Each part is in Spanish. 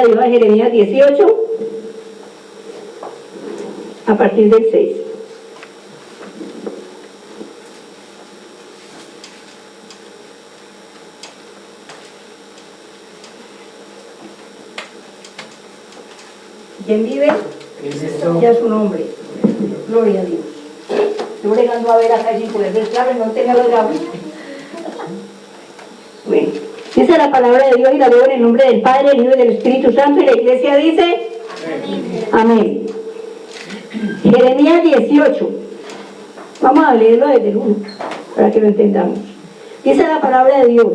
de Dios a Jeremías 18, a partir del 6. ¿Quién vive? Ya su nombre. Gloria a Dios. Estoy bregando a ver acá sin poder ver claro, no tenga los grados. Bueno, dice la palabra de Dios y la leo en el nombre del Padre, del Hijo y del Espíritu Santo, y la iglesia dice amén. Jeremías 18. Vamos a leerlo desde el 1 para que lo entendamos. Dice la palabra de Dios.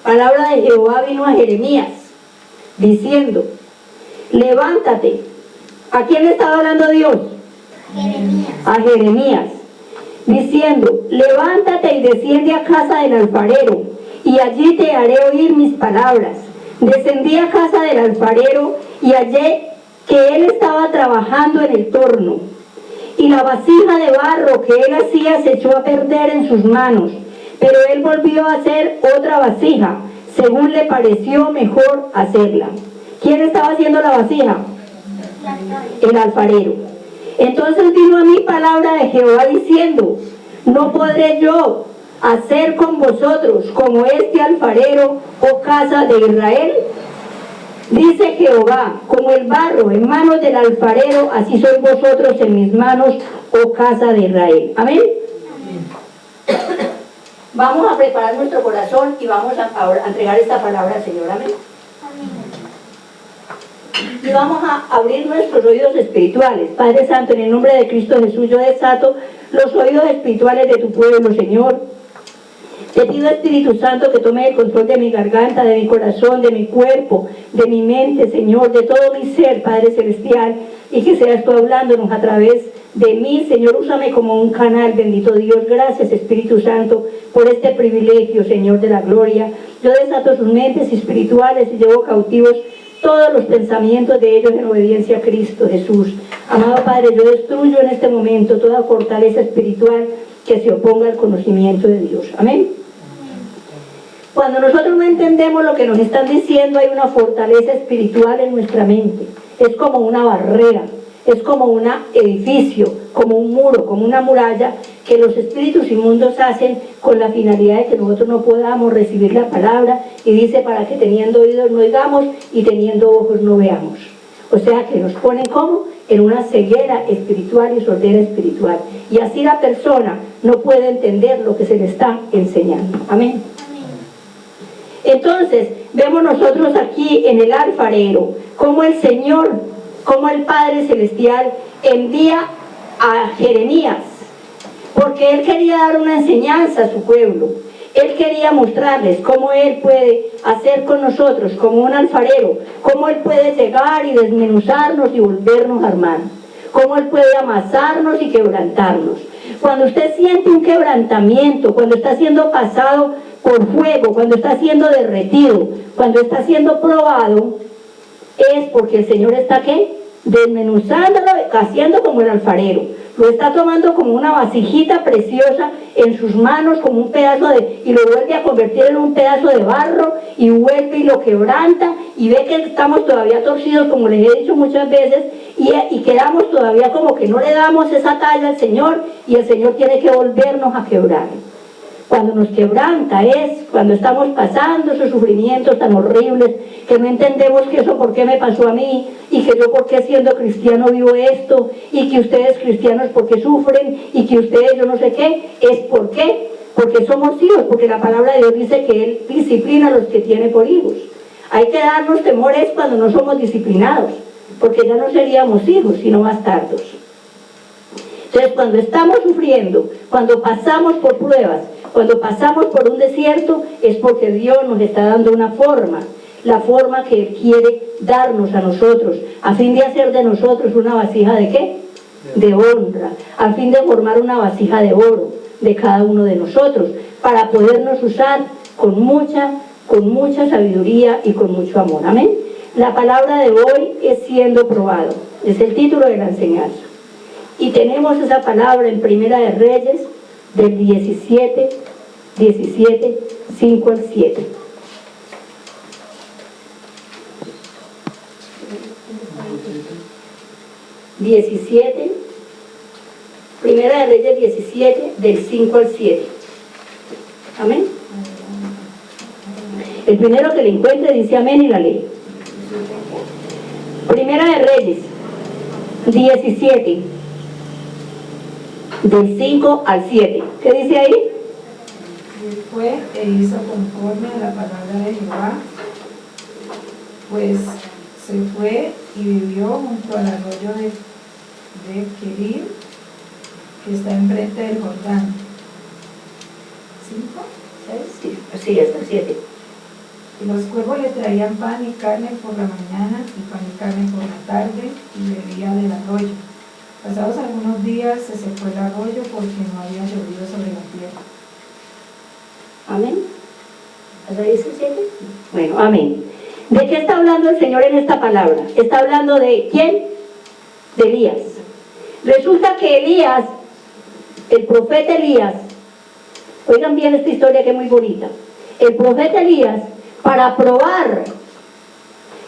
Palabra de Jehová vino a Jeremías diciendo: levántate. ¿A quién le estaba hablando Dios? A Jeremías, diciendo: levántate y desciende a casa del alfarero, y allí te haré oír mis palabras. Descendí a casa del alfarero y hallé que él estaba trabajando en el torno, y la vasija de barro que él hacía se echó a perder en sus manos, pero él volvió a hacer otra vasija, según le pareció mejor hacerla. ¿Quién estaba haciendo la vasija? El alfarero. Entonces vino a mí palabra de Jehová diciendo: no podré yo hacer con vosotros como este alfarero, oh casa de Israel. Dice Jehová: como el barro en manos del alfarero, así sois vosotros en mis manos, oh casa de Israel. Amén. Vamos a preparar nuestro corazón y vamos a entregar esta palabra al Señor. Amén. Y vamos a abrir nuestros oídos espirituales. Padre Santo, en el nombre de Cristo Jesús, yo desato los oídos espirituales de tu pueblo, Señor. Te pido, Espíritu Santo, que tome el control de mi garganta, de mi corazón, de mi cuerpo, de mi mente, Señor, de todo mi ser, Padre Celestial, y que seas tú hablándonos a través de mí, Señor. Úsame como un canal, bendito Dios. Gracias, Espíritu Santo, por este privilegio, Señor, de la gloria. Yo desato sus mentes espirituales y llevo cautivos todos los pensamientos de ellos en obediencia a Cristo Jesús. Amado Padre, yo destruyo en este momento toda fortaleza espiritual que se oponga al conocimiento de Dios. Amén. Cuando nosotros no entendemos lo que nos están diciendo, hay una fortaleza espiritual en nuestra mente. Es como una barrera, es como un edificio, como un muro, como una muralla que los espíritus inmundos hacen con la finalidad de que nosotros no podamos recibir la palabra, y dice: para que teniendo oídos no oigamos y teniendo ojos no veamos. O sea que nos ponen como en una ceguera espiritual y sordera espiritual, y así la persona no puede entender lo que se le está enseñando. Amén. Entonces vemos nosotros aquí en el alfarero como el Señor, como el Padre Celestial envía a Jeremías, porque él quería dar una enseñanza a su pueblo. Él quería mostrarles cómo él puede hacer con nosotros como un alfarero, cómo él puede llegar y desmenuzarnos y volvernos a armar, cómo él puede amasarnos y quebrantarnos. Cuando usted siente un quebrantamiento, cuando está siendo pasado por fuego, cuando está siendo derretido, cuando está siendo probado, es porque el Señor está ¿qué? Desmenuzándolo, haciendo como el alfarero. Lo está tomando como una vasijita preciosa en sus manos, como un pedazo y lo vuelve a convertir en un pedazo de barro, y vuelve y lo quebranta, y ve que estamos todavía torcidos, como les he dicho muchas veces, y quedamos todavía como que no le damos esa talla al Señor, y el Señor tiene que volvernos a quebrar. Cuando nos quebranta es cuando estamos pasando esos sufrimientos tan horribles, que no entendemos que eso por qué me pasó a mí, y que yo por qué siendo cristiano vivo esto, y que ustedes cristianos por qué sufren, y que ustedes yo no sé qué. Es por qué, porque somos hijos, porque la palabra de Dios dice que Él disciplina a los que tiene por hijos. Hay que darnos temores cuando no somos disciplinados, porque ya no seríamos hijos sino bastardos. Entonces, cuando estamos sufriendo, cuando pasamos por pruebas, cuando pasamos por un desierto, es porque Dios nos está dando una forma, la forma que Él quiere darnos a nosotros, a fin de hacer de nosotros una vasija ¿de qué? De honra, a fin de formar una vasija de oro de cada uno de nosotros, para podernos usar con mucha sabiduría y con mucho amor. Amén. La palabra de hoy es siendo probado, es el título de la enseñanza. Y tenemos esa palabra en Primera de Reyes, del 17 17, 5 al 7. Primera de Reyes 17, del 5 al 7. Amén. El primero que le encuentre dice amén y la lee. Primera de Reyes 17, del 5 al 7. ¿Qué dice ahí? Y fue e hizo conforme a la palabra de Jehová, pues se fue y vivió junto al arroyo de Querir, que está enfrente del Jordán. ¿5? ¿6? Sí, hasta el 7. Y los cuervos le traían pan y carne por la mañana y pan y carne por la tarde, y bebía del arroyo. Pasados algunos días se secó el arroyo porque no había llovido sobre la tierra. Amén. ¿Hasta ahí el 7? Bueno, amén. ¿De qué está hablando el Señor en esta palabra? Está hablando de ¿quién? De Elías. Resulta que Elías, el profeta Elías, oigan bien esta historia que es muy bonita. El profeta Elías, para probar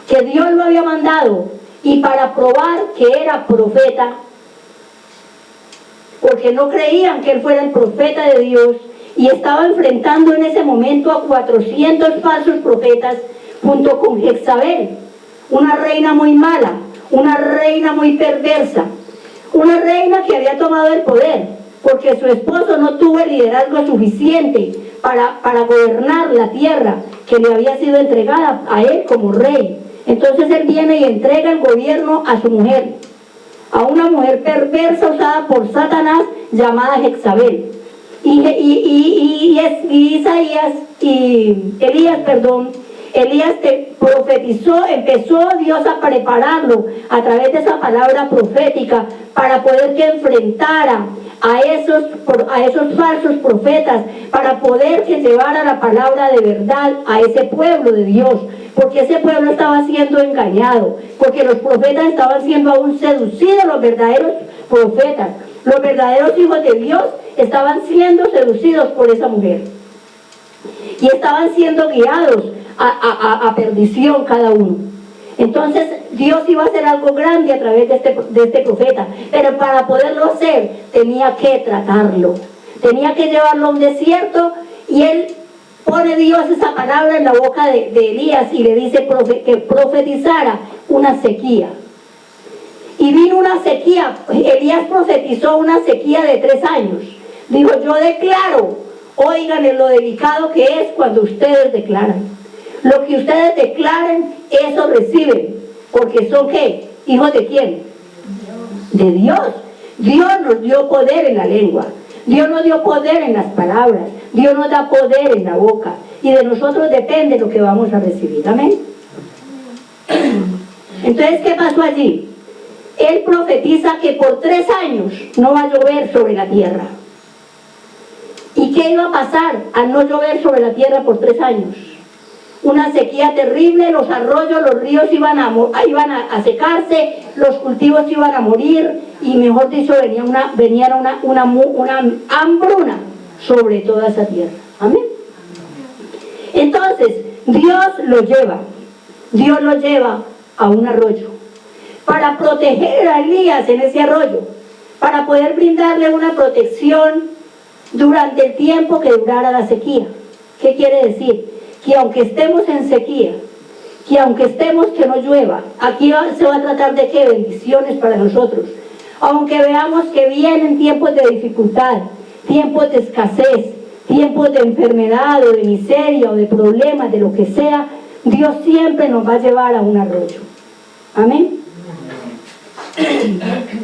que Dios lo había mandado y para probar que era profeta, porque no creían que él fuera el profeta de Dios, y estaba enfrentando en ese momento a 400 falsos profetas junto con Jezabel, una reina muy mala, una reina muy perversa, una reina que había tomado el poder porque su esposo no tuvo el liderazgo suficiente para gobernar la tierra que le había sido entregada a él como rey. Entonces él viene y entrega el gobierno a su mujer, a una mujer perversa usada por Satanás llamada Jezabel. Elías profetizó, empezó Dios a prepararlo a través de esa palabra profética para poder que enfrentara a esos falsos profetas, para poder que llevara la palabra de verdad a ese pueblo de Dios, porque ese pueblo estaba siendo engañado, porque los profetas estaban siendo aún seducidos. Los verdaderos profetas, los verdaderos hijos de Dios estaban siendo seducidos por esa mujer y estaban siendo guiados a perdición cada uno. Entonces Dios iba a hacer algo grande a través de este profeta, pero para poderlo hacer tenía que tratarlo, tenía que llevarlo a un desierto, y él pone Dios esa palabra en la boca de Elías y le dice que profetizara una sequía. Y vino una sequía. Elías profetizó una sequía de 3 años. Dijo: yo declaro, oigan en lo delicado que es cuando ustedes declaran. Lo que ustedes declaren, eso reciben. Porque son ¿qué? ¿Hijos de quién? De Dios. Dios nos dio poder en la lengua. Dios nos dio poder en las palabras. Dios nos da poder en la boca. Y de nosotros depende lo que vamos a recibir. Amén. Entonces, ¿qué pasó allí? Él profetiza que por 3 años no va a llover sobre la tierra. ¿Y qué iba a pasar al no llover sobre la tierra por 3 años? Una sequía terrible, los arroyos, los ríos iban a secarse, los cultivos iban a morir, y mejor dicho, venía una hambruna sobre toda esa tierra. Amén. Entonces, Dios lo lleva a un arroyo para proteger a Elías en ese arroyo, para poder brindarle una protección durante el tiempo que durara la sequía. ¿Qué quiere decir? Que aunque estemos en sequía, que aunque estemos que no llueva, aquí se va a tratar de qué bendiciones para nosotros. Aunque veamos que vienen tiempos de dificultad, tiempos de escasez, tiempos de enfermedad o de miseria o de problemas, de lo que sea, Dios siempre nos va a llevar a un arroyo. Amén.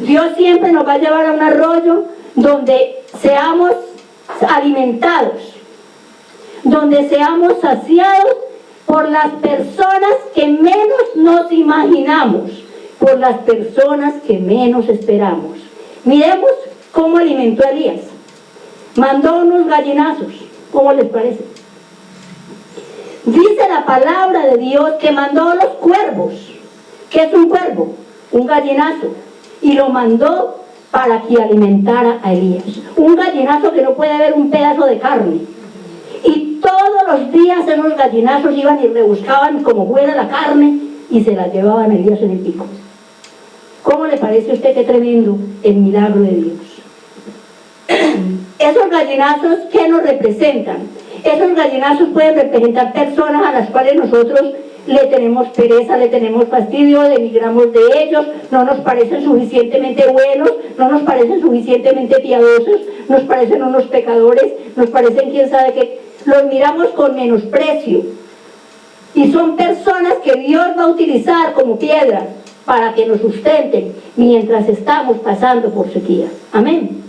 Dios siempre nos va a llevar a un arroyo donde seamos alimentados, donde seamos saciados por las personas que menos nos imaginamos, por las personas que menos esperamos. Miremos cómo alimentó a Elías. Mandó unos gallinazos. ¿Cómo les parece? Dice la palabra de Dios que mandó los cuervos. ¿Qué es un cuervo? Un gallinazo. Y lo mandó para que alimentara a Elías. Un gallinazo que no puede ver un pedazo de carne. los días esos gallinazos iban y rebuscaban como fuera la carne y se la llevaban a Elías en el pico. ¿Cómo le parece a usted qué tremendo el milagro de Dios? Esos gallinazos, ¿qué nos representan? Esos gallinazos pueden representar personas a las cuales nosotros le tenemos pereza, le tenemos fastidio, denigramos de ellos, no nos parecen suficientemente buenos, no nos parecen suficientemente piadosos, nos parecen unos pecadores, nos parecen quién sabe qué, los miramos con menosprecio. Y son personas que Dios va a utilizar como piedras para que nos sustenten mientras estamos pasando por sequía. Amén.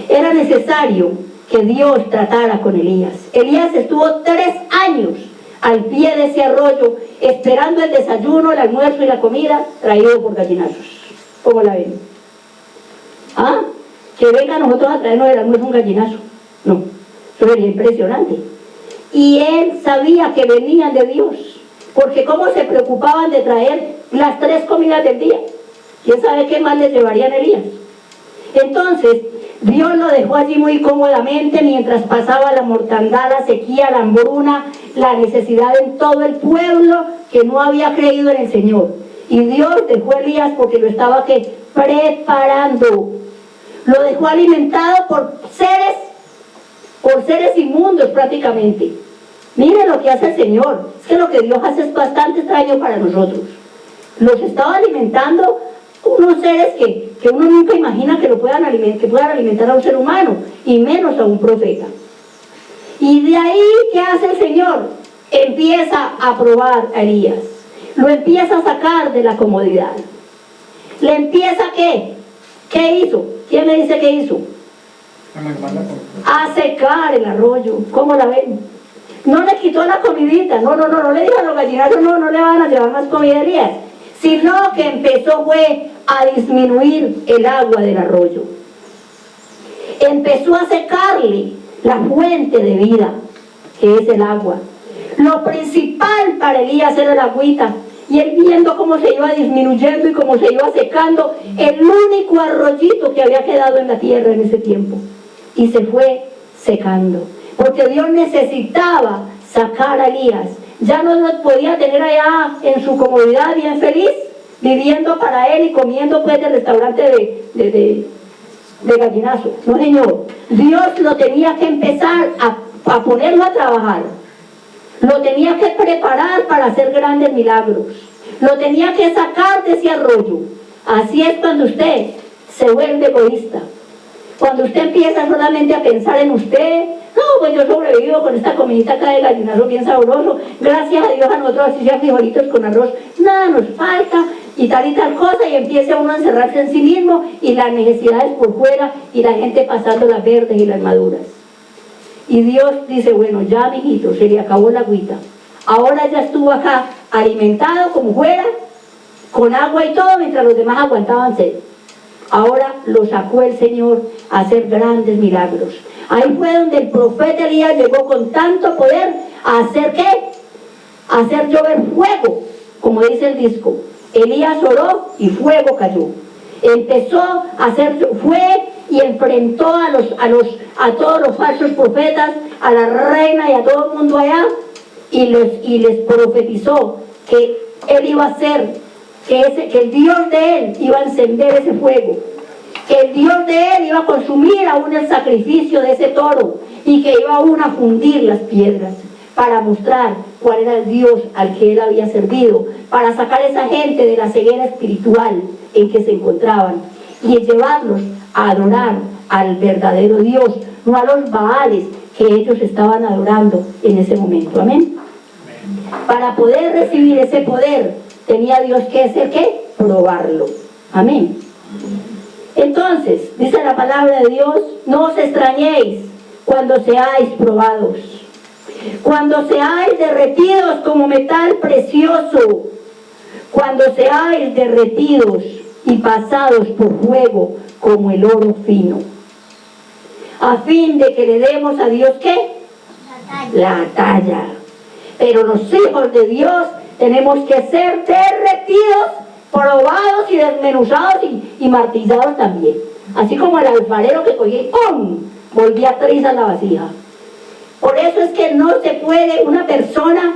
Era necesario que Dios tratara con Elías. Elías estuvo 3 años al pie de ese arroyo, esperando el desayuno, el almuerzo y la comida traído por gallinazos. ¿Cómo la ven? ¿Ah? Que venga a nosotros a traernos el almuerzo un gallinazo. No, eso sería impresionante. Y él sabía que venían de Dios, porque cómo se preocupaban de traer las 3 comidas del día. ¿Quién sabe qué más les llevarían a Elías? Entonces, Dios lo dejó allí muy cómodamente mientras pasaba la mortandad, la sequía, la hambruna, la necesidad en todo el pueblo que no había creído en el Señor. Y Dios dejó a Elías porque lo estaba preparando. Lo dejó alimentado por seres inmundos prácticamente. Miren lo que hace el Señor. Es que lo que Dios hace es bastante extraño para nosotros. Los estaba alimentando unos seres que uno nunca imagina que puedan alimentar a un ser humano, y menos a un profeta. Y de ahí, ¿qué hace el Señor? Empieza a probar a Elías. Lo empieza a sacar de la comodidad. ¿Le empieza qué? ¿Qué hizo? ¿Quién me dice qué hizo? A secar el arroyo. ¿Cómo la ven? No le quitó la comidita, no le dijo a los gallinazos, no le van a llevar más comida a Elías, sino que empezó fue a disminuir el agua del arroyo. Empezó a secarle la fuente de vida, que es el agua. Lo principal para Elías era la agüita, y él viendo cómo se iba disminuyendo y cómo se iba secando el único arroyito que había quedado en la tierra en ese tiempo, y se fue secando, porque Dios necesitaba sacar a Elías. Ya no lo podía tener allá en su comodidad bien feliz, viviendo para él y comiendo pues del restaurante de gallinazo. No, señor. Dios lo tenía que empezar a ponerlo a trabajar. Lo tenía que preparar para hacer grandes milagros. Lo tenía que sacar de ese arroyo. Así es cuando usted se vuelve egoísta. Cuando usted empieza solamente a pensar en usted. No, pues yo sobrevivo con esta comidita acá de gallinazo bien sabroso. Gracias a Dios a nosotros así sea frijolitos con arroz. Nada nos falta y tal cosa, y empieza uno a encerrarse en sí mismo y las necesidades por fuera y la gente pasando las verdes y las maduras. Y Dios dice, bueno, ya mijito, se le acabó la agüita. Ahora ya estuvo acá alimentado como fuera, con agua y todo, mientras los demás aguantaban sed. Ahora lo sacó el Señor a hacer grandes milagros. Ahí fue donde el profeta Elías llegó con tanto poder a hacer ¿qué? A hacer llover fuego, como dice el disco. Elías oró y fuego cayó. Empezó a hacer, fue y enfrentó a todos los falsos profetas, a la reina y a todo el mundo allá, y les profetizó que él iba a hacer, que el Dios de él iba a encender ese fuego, que el Dios de él iba a consumir aún el sacrificio de ese toro, y que iba aún a fundir las piedras, para mostrar cuál era el Dios al que él había servido, para sacar a esa gente de la ceguera espiritual en que se encontraban, y llevarlos a adorar al verdadero Dios, no a los Baales que ellos estaban adorando en ese momento. Amén. Para poder recibir ese poder, tenía Dios que hacer ¿qué? Probarlo. Amén. Entonces, dice la palabra de Dios, no os extrañéis cuando seáis probados, cuando seáis derretidos como metal precioso, cuando seáis derretidos y pasados por fuego como el oro fino, a fin de que le demos a Dios ¿qué? La talla. Pero los hijos de Dios tenemos que ser derretidos, probados y desmenuzados y martillados también, así como el alfarero que cogía y ¡pum! Volvía trizas la vasija. Por eso es que no se puede, una persona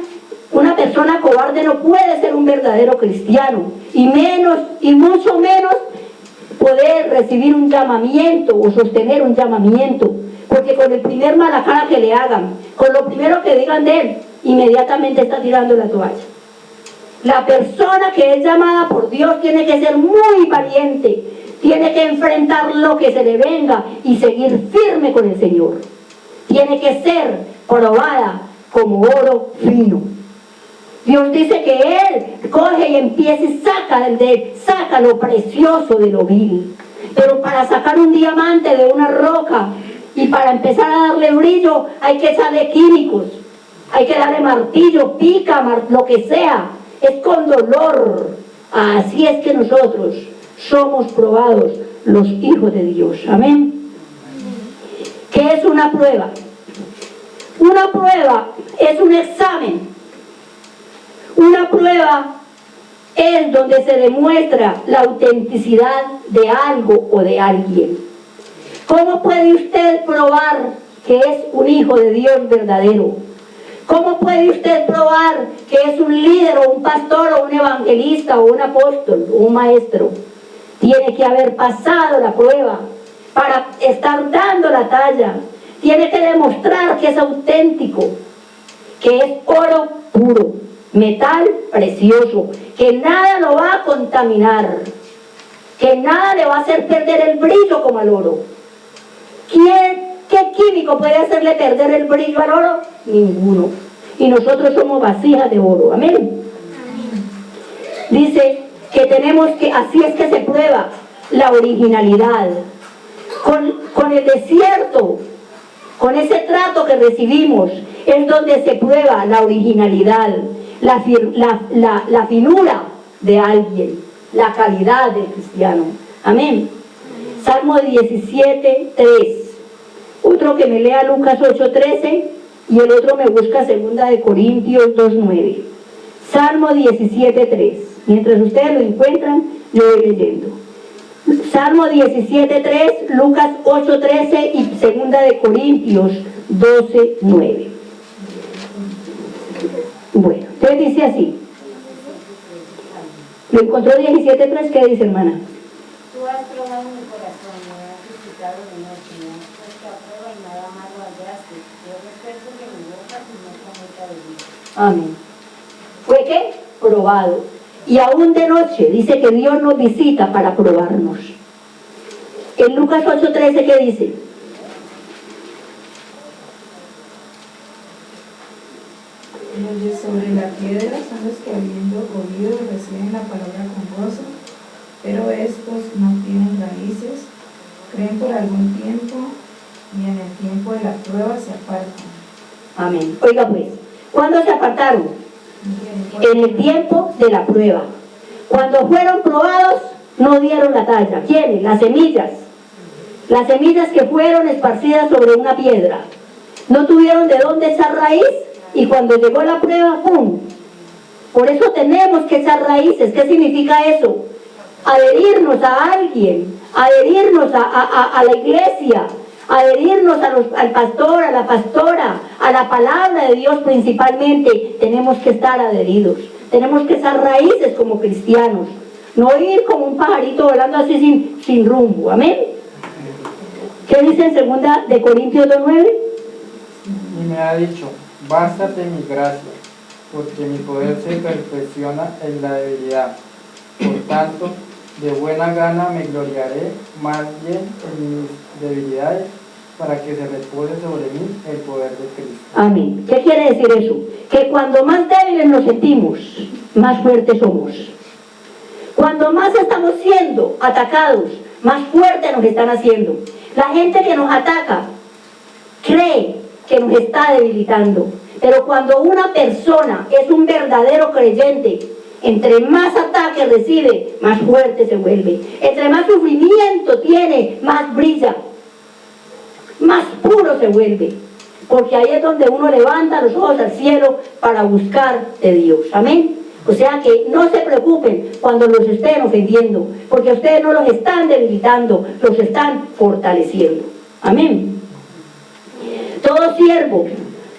cobarde no puede ser un verdadero cristiano, y mucho menos poder recibir un llamamiento o sostener un llamamiento, porque con el primer mala cara que le hagan, con lo primero que digan de él, inmediatamente está tirando la toalla. La persona que es llamada por Dios tiene que ser muy valiente, tiene que enfrentar lo que se le venga y seguir firme con el Señor. Tiene que ser probada como oro fino. Dios dice que Él coge y empieza y saca lo precioso de lo vil. Pero para sacar un diamante de una roca y para empezar a darle brillo hay que echarle químicos, hay que darle martillo, pica, lo que sea. Es con dolor. Así es que nosotros somos probados, los hijos de Dios. Amén. ¿Qué es una prueba? Una prueba es un examen. Una prueba es donde se demuestra la autenticidad de algo o de alguien. ¿Cómo puede usted probar que es un hijo de Dios verdadero? ¿Cómo puede usted probar que es un líder o un pastor o un evangelista o un apóstol o un maestro? Tiene que haber pasado la prueba para estar dando la talla. Tiene que demostrar que es auténtico, que es oro puro, metal precioso, que nada lo va a contaminar, que nada le va a hacer perder el brillo como al oro. ¿Qué químico puede hacerle perder el brillo al oro? Ninguno. Y nosotros somos vasijas de oro. Amén. Dice que así es que se prueba la originalidad. Con el desierto, con ese trato que recibimos, es donde se prueba la originalidad, la finura de alguien, la calidad del cristiano. Amén. Salmo 17:3. Otro que me lea Lucas 8:13 y el otro me busca 2 Corintios 2:9. Salmo 17:3. Mientras ustedes lo encuentran, yo voy leyendo. Salmo 17:3, Lucas 8:13 y 2 Corintios 12:9. Bueno, entonces dice así. ¿Lo encontró 17:3? ¿Qué dice, hermana? Tú has probado mi corazón, me has visitado de noche, me has puesto a prueba y nada malo hallaste. Yo recuerdo que mi boca y no cometa de mí. Amén. ¿Fue qué? Probado. Y aún de noche dice que Dios nos visita para probarnos. En Lucas 8:13, ¿qué dice? Los sobre la piedra son los que habiendo oído reciben la palabra con gozo, pero estos no tienen raíces, creen por algún tiempo y en el tiempo de la prueba se apartan. Amén. Oiga pues, ¿cuándo se apartaron? En el tiempo de la prueba. Cuando fueron probados, no dieron la talla. ¿Quiénes? Las semillas. Las semillas que fueron esparcidas sobre una piedra. No tuvieron de dónde echar raíz y cuando llegó la prueba, ¡pum! Por eso tenemos que echar raíces. ¿Qué significa eso? Adherirnos a alguien, adherirnos a la iglesia, adherirnos al pastor, a la pastora, a la palabra de Dios principalmente. Tenemos que estar adheridos, tenemos que echar raíces como cristianos, no ir como un pajarito volando así sin rumbo. Amén. ¿Qué dice en 2 Corintios 2:9? Y me ha dicho, bástate mi gracia, porque mi poder se perfecciona en la debilidad. Por tanto, de buena gana me gloriaré más bien en mis debilidades, para que se repose sobre mí el poder de Cristo. Amén. ¿Qué quiere decir eso? Que cuando más débiles nos sentimos, más fuertes somos. Cuando más estamos siendo atacados, más fuertes nos están haciendo. La gente que nos ataca cree que nos está debilitando, pero cuando una persona es un verdadero creyente, entre más ataques recibe, más fuerte se vuelve. Entre más sufrimiento tiene, más brilla, más puro se vuelve, porque ahí es donde uno levanta los ojos al cielo para buscar de Dios. Amén. O sea que no se preocupen cuando los estén ofendiendo, porque ustedes no los están debilitando, los están fortaleciendo. Amén. Todo siervo,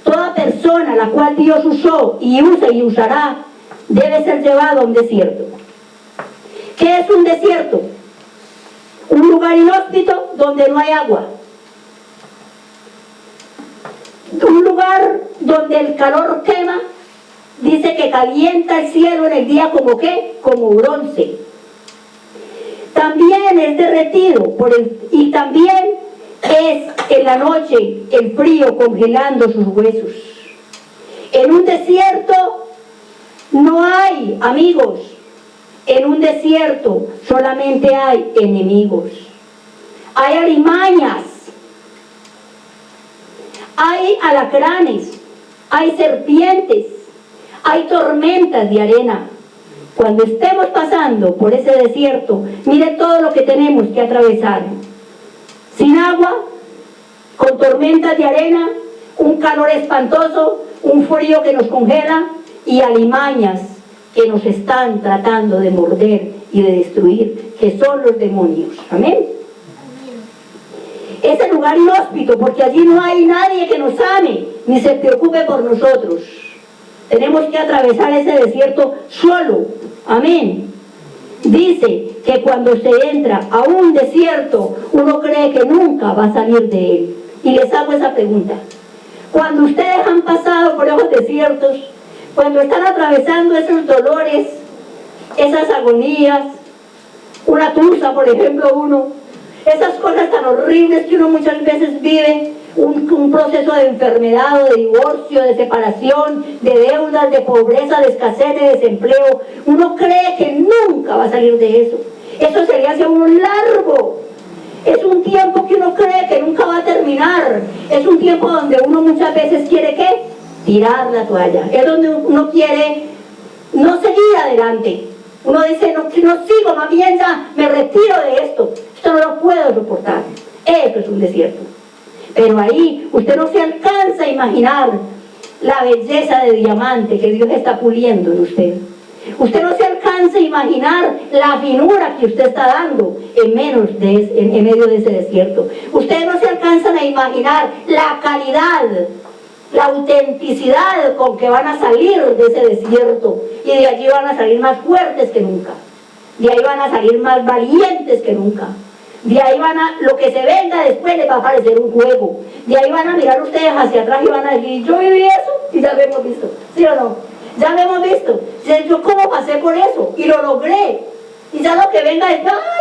toda persona la cual Dios usó y usa y usará debe ser llevado a un desierto. ¿Qué es un desierto? Un lugar inhóspito donde no hay agua. Un lugar donde el calor quema, dice que calienta el cielo en el día como ¿qué? Como bronce. También es derretido y también es en la noche el frío congelando sus huesos. En un desierto no hay amigos. En un desierto solamente hay enemigos. Hay alimañas, hay alacranes, hay serpientes, hay tormentas de arena. Cuando estemos pasando por ese desierto, mire todo lo que tenemos que atravesar. Sin agua, con tormentas de arena, un calor espantoso, un frío que nos congela y alimañas que nos están tratando de morder y de destruir, que son los demonios. Amén. Ese lugar inhóspito, porque allí no hay nadie que nos ame, ni se preocupe por nosotros. Tenemos que atravesar ese desierto solo. Amén. Dice que cuando se entra a un desierto, uno cree que nunca va a salir de él. Y les hago esa pregunta. Cuando ustedes han pasado por esos desiertos, cuando están atravesando esos dolores, esas agonías, una tusa, por ejemplo, esas cosas tan horribles que uno muchas veces vive, un proceso de enfermedad o de divorcio, de separación, de deudas, de pobreza, de escasez, de desempleo, uno cree que nunca va a salir de eso. Eso se le hace a uno largo. Es un tiempo que uno cree que nunca va a terminar. Es un tiempo donde uno muchas veces quiere ¿qué? Tirar la toalla. Es donde uno quiere no seguir adelante. Uno dice, no sigo, más bien ya me retiro de esto. Esto no lo puedo soportar. Eso es un desierto. Pero ahí usted no se alcanza a imaginar la belleza de diamante que Dios está puliendo en usted. Usted no se alcanza a imaginar la finura que usted está dando en medio de ese desierto. Ustedes no se alcanzan a imaginar la calidad, la autenticidad con que van a salir de ese desierto. Y de allí van a salir más fuertes que nunca. De ahí van a salir más valientes que nunca. De ahí lo que se venga después les va a parecer un juego. De ahí van a mirar ustedes hacia atrás y van a decir, yo viví eso y ya lo hemos visto. ¿Sí o no? Ya lo hemos visto. Yo cómo pasé por eso y lo logré. Y ya lo que venga es,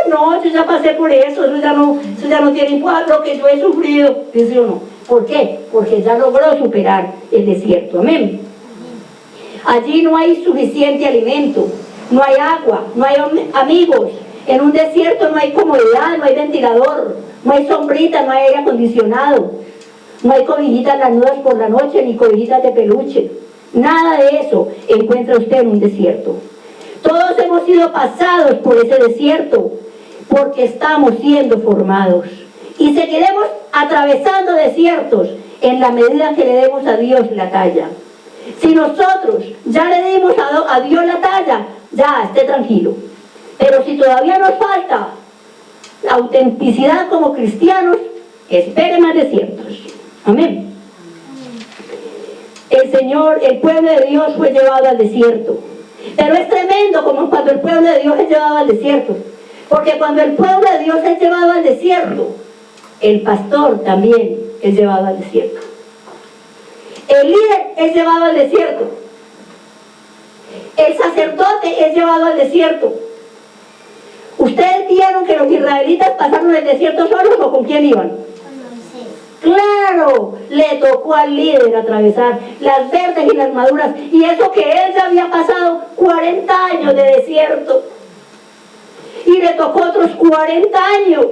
no, yo ya pasé por eso, eso ya no tiene impacto, lo que yo he sufrido. ¿Sí o no? ¿Por qué? Porque ya logró superar el desierto. Amén. Allí no hay suficiente alimento, no hay agua, no hay amigos. En un desierto no hay comodidad, no hay ventilador, no hay sombrita, no hay aire acondicionado, no hay cobijitas lanudas por la noche, ni cobijitas de peluche. Nada de eso encuentra usted en un desierto. Todos hemos sido pasados por ese desierto porque estamos siendo formados. Y seguiremos atravesando desiertos en la medida que le demos a Dios la talla. Si nosotros ya le dimos a Dios la talla, ya esté tranquilo. Pero si todavía nos falta la autenticidad como cristianos, espere más desiertos. Amén. El pueblo de Dios fue llevado al desierto. Pero es tremendo como cuando el pueblo de Dios es llevado al desierto. Porque cuando el pueblo de Dios es llevado al desierto, el pastor también es llevado al desierto. El líder es llevado al desierto. El sacerdote es llevado al desierto. ¿Ustedes vieron que los israelitas pasaron el desierto solos o con quién iban? Claro, le tocó al líder atravesar las verdes y las maduras. Y eso que él ya había pasado 40 años de desierto. Y le tocó otros 40 años.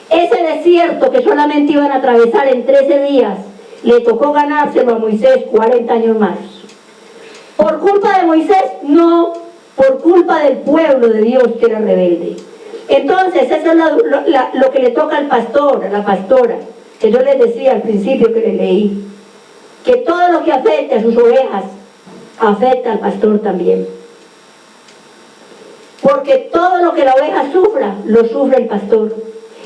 Ese desierto que solamente iban a atravesar en 13 días, le tocó ganárselo a Moisés 40 años más. ¿Por culpa de Moisés? No, por culpa del pueblo de Dios que era rebelde. Entonces, eso es lo que le toca al pastor, a la pastora, que yo les decía al principio que les leí, que todo lo que afecta a sus ovejas, afecta al pastor también. Porque todo lo que la oveja sufra, lo sufre el pastor.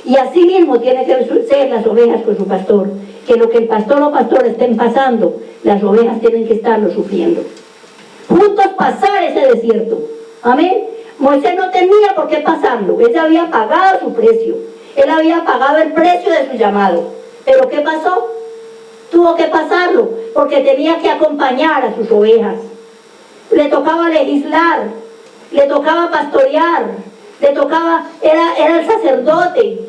Y así mismo tiene que ser las ovejas con su pastor, que lo que el pastor o pastora estén pasando, las ovejas tienen que estarlo sufriendo. Juntos pasar ese desierto. Amén. Moisés no tenía por qué pasarlo, él había pagado su precio, él había pagado el precio de su llamado. Pero ¿qué pasó? Tuvo que pasarlo, porque tenía que acompañar a sus ovejas. Le tocaba legislar, le tocaba pastorear, le tocaba, era el sacerdote,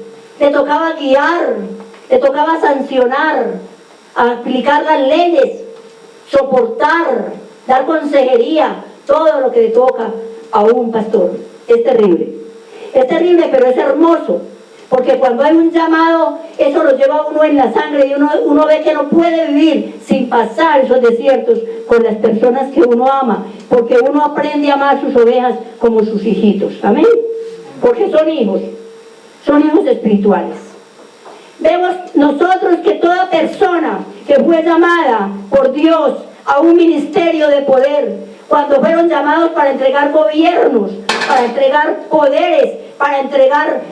le tocaba guiar, le tocaba sancionar, aplicar las leyes, soportar, dar consejería, todo lo que le toca a un pastor. Es terrible, pero es hermoso, porque cuando hay un llamado, eso lo lleva a uno en la sangre y uno ve que no puede vivir sin pasar esos desiertos con las personas que uno ama, porque uno aprende a amar sus ovejas como sus hijitos. Amén. Porque son hijos espirituales. Vemos nosotros que toda persona que fue llamada por Dios a un ministerio de poder, cuando fueron llamados para entregar gobiernos, para entregar poderes, para entregar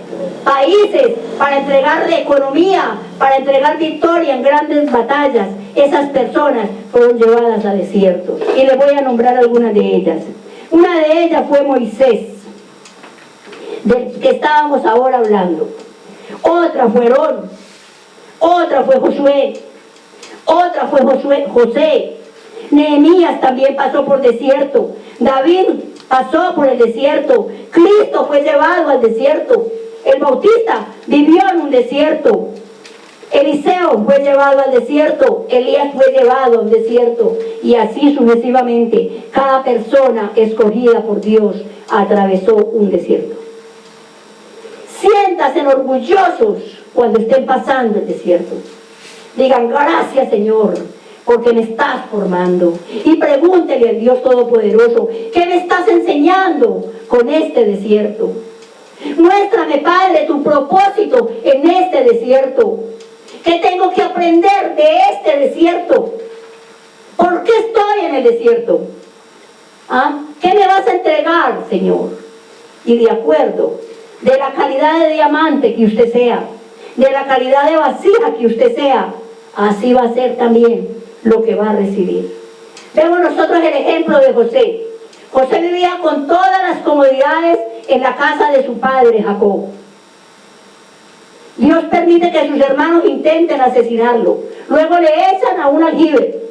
países, para entregar economía, para entregar victoria en grandes batallas, esas personas fueron llevadas a desiertos. Y les voy a nombrar algunas de ellas. Una de ellas fue Moisés, del que estábamos ahora hablando. Otra fue Aarón, otra fue Josué, otra fue José. Nehemías también pasó por desierto. David pasó por el desierto. Cristo fue llevado al desierto. El Bautista vivió en un desierto. Eliseo fue llevado al desierto. Elías fue llevado al desierto. Y así sucesivamente, cada persona escogida por Dios atravesó un desierto. Siéntanse orgullosos cuando estén pasando el desierto. Digan: gracias, Señor, porque me estás formando. Y pregúntele al Dios Todopoderoso: ¿qué me estás enseñando con este desierto? Muéstrame, Padre, tu propósito en este desierto. ¿Qué tengo que aprender de este desierto? ¿Por qué estoy en el desierto? ¿Ah? ¿Qué me vas a entregar, Señor? Y de acuerdo, de la calidad de diamante que usted sea, de la calidad de vasija que usted sea, así va a ser también lo que va a recibir. Vemos nosotros el ejemplo de José. José vivía con todas las comodidades en la casa de su padre Jacob. Dios permite que sus hermanos intenten asesinarlo. Luego le echan a un aljibe.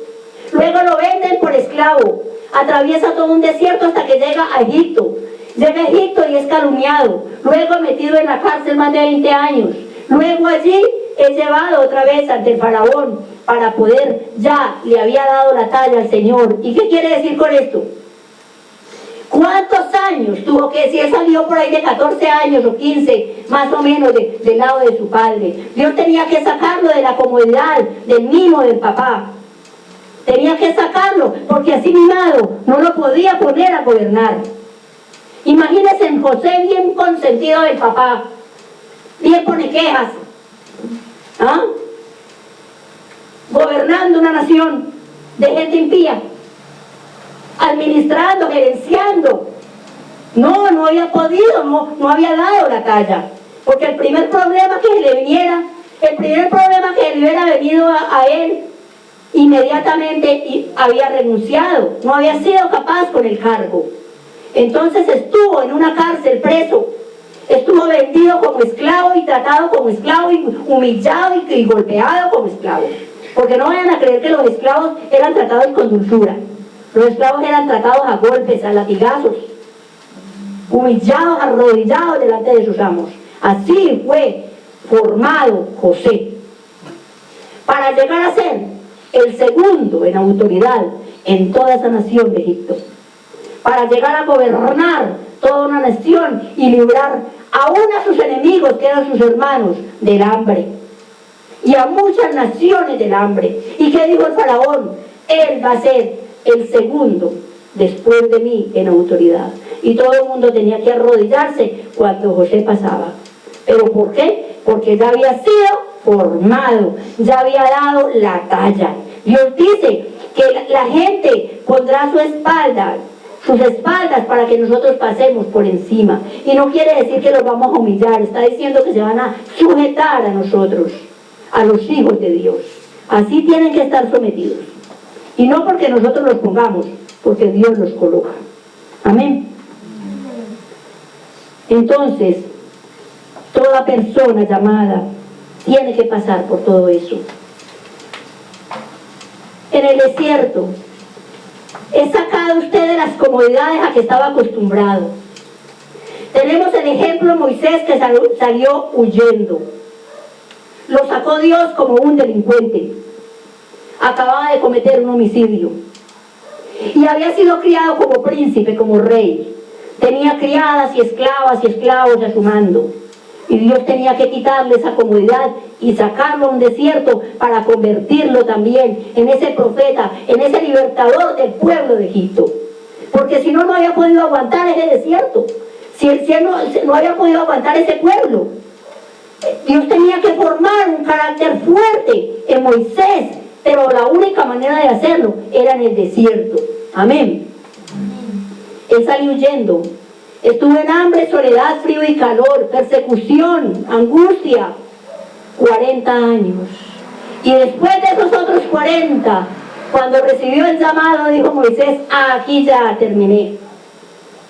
Luego lo venden por esclavo. Atraviesa todo un desierto hasta que llega a Egipto. Llega a Egipto y es calumniado. Luego metido en la cárcel más de 20 años. Luego allí es llevado otra vez ante el faraón para poder, ya le había dado la talla al Señor. ¿Y qué quiere decir con esto? ¿Cuántos años tuvo que, si él salió por ahí de 14 años o 15, más o menos del lado de su padre? Dios tenía que sacarlo de la comodidad, del mimo del papá. Tenía que sacarlo, porque así mimado no lo podía poner a gobernar. Imagínense en José bien consentido del papá, bien pone quejas, ¿ah? Gobernando una nación de gente impía, administrando, gerenciando. No había podido, no había dado la talla, porque el primer problema que le hubiera venido a él, inmediatamente había renunciado, no había sido capaz con el cargo. Entonces estuvo en una cárcel preso, estuvo vendido como esclavo y tratado como esclavo y humillado y golpeado como esclavo. Porque no vayan a creer que los esclavos eran tratados con dulzura. Los esclavos eran tratados a golpes, a latigazos, humillados, arrodillados delante de sus amos. Así fue formado José, para llegar a ser el segundo en autoridad en toda esa nación de Egipto, para llegar a gobernar toda una nación y librar aún a sus enemigos, que eran sus hermanos, del hambre, y a muchas naciones del hambre. ¿Y qué dijo el faraón? Él va a ser el segundo después de mí en autoridad. Y todo el mundo tenía que arrodillarse cuando José pasaba. ¿Pero por qué? Porque ya había sido formado, ya había dado la talla. Dios dice que la gente pondrá su espalda sus espaldas para que nosotros pasemos por encima. Y no quiere decir que los vamos a humillar, está diciendo que se van a sujetar a nosotros, a los hijos de Dios. Así tienen que estar sometidos. Y no porque nosotros los pongamos, porque Dios los coloca. Amén. Entonces, toda persona llamada tiene que pasar por todo eso. En el desierto, es sacado usted de las comodidades a que estaba acostumbrado. Tenemos el ejemplo de Moisés que salió huyendo. Lo sacó Dios como un delincuente. Acababa de cometer un homicidio. Y había sido criado como príncipe, como rey. Tenía criadas y esclavos a su mando. Y Dios tenía que quitarle esa comodidad y sacarlo a un desierto para convertirlo también en ese profeta, en ese libertador del pueblo de Egipto. Porque si no, no había podido aguantar ese desierto. Si el cielo no había podido aguantar ese pueblo. Dios tenía que formar un carácter fuerte en Moisés, pero la única manera de hacerlo era en el desierto. Amén. Él salió huyendo. Estuvo en hambre, soledad, frío y calor, persecución, angustia, 40 años. Y después de esos otros 40, cuando recibió el llamado, dijo Moisés, aquí ya terminé.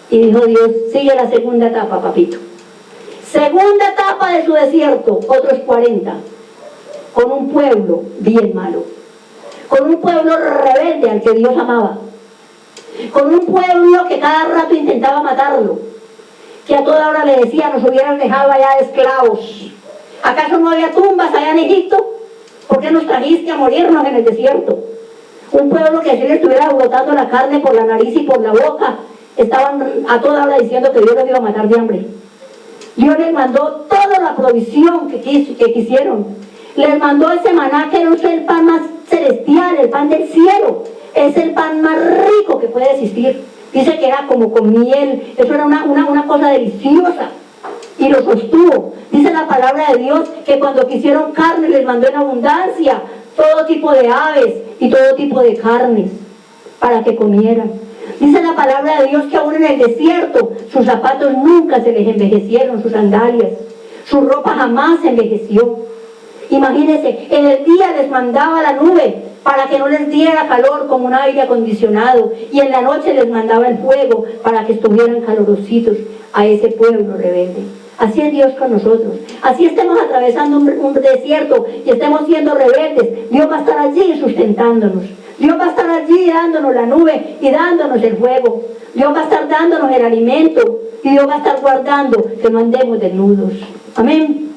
Y dijo Dios, sigue la segunda etapa, papito. Segunda etapa de su desierto, otros 40, con un pueblo bien malo, con un pueblo rebelde al que Dios amaba, con un pueblo que cada rato intentaba matarlo, que a toda hora le decía, nos hubieran dejado allá de esclavos. ¿Acaso no había tumbas allá en Egipto? ¿Por qué nos trajiste a morirnos en el desierto? Un pueblo que si le estuviera botando la carne por la nariz y por la boca, estaban a toda hora diciendo que Dios los iba a matar de hambre. Dios les mandó toda la provisión que quisieron. Les mandó ese maná que no es el pan más celestial, el pan del cielo. Es el pan más rico que puede existir. Dice que era como con miel. Eso era una cosa deliciosa. Y lo sostuvo. Dice la palabra de Dios que cuando quisieron carne les mandó en abundancia todo tipo de aves y todo tipo de carnes para que comieran. Dice la palabra de Dios que aún en el desierto sus zapatos nunca se les envejecieron, sus sandalias. Su ropa jamás se envejeció. Imagínense, en el día les mandaba la nube para que no les diera calor como un aire acondicionado, y en la noche les mandaba el fuego para que estuvieran calorositos a ese pueblo rebelde. Así es Dios con nosotros. Así estemos atravesando un desierto y estemos siendo rebeldes, Dios va a estar allí sustentándonos. Dios va a estar allí dándonos la nube y dándonos el fuego. Dios va a estar dándonos el alimento y Dios va a estar guardando que no andemos desnudos. Amén.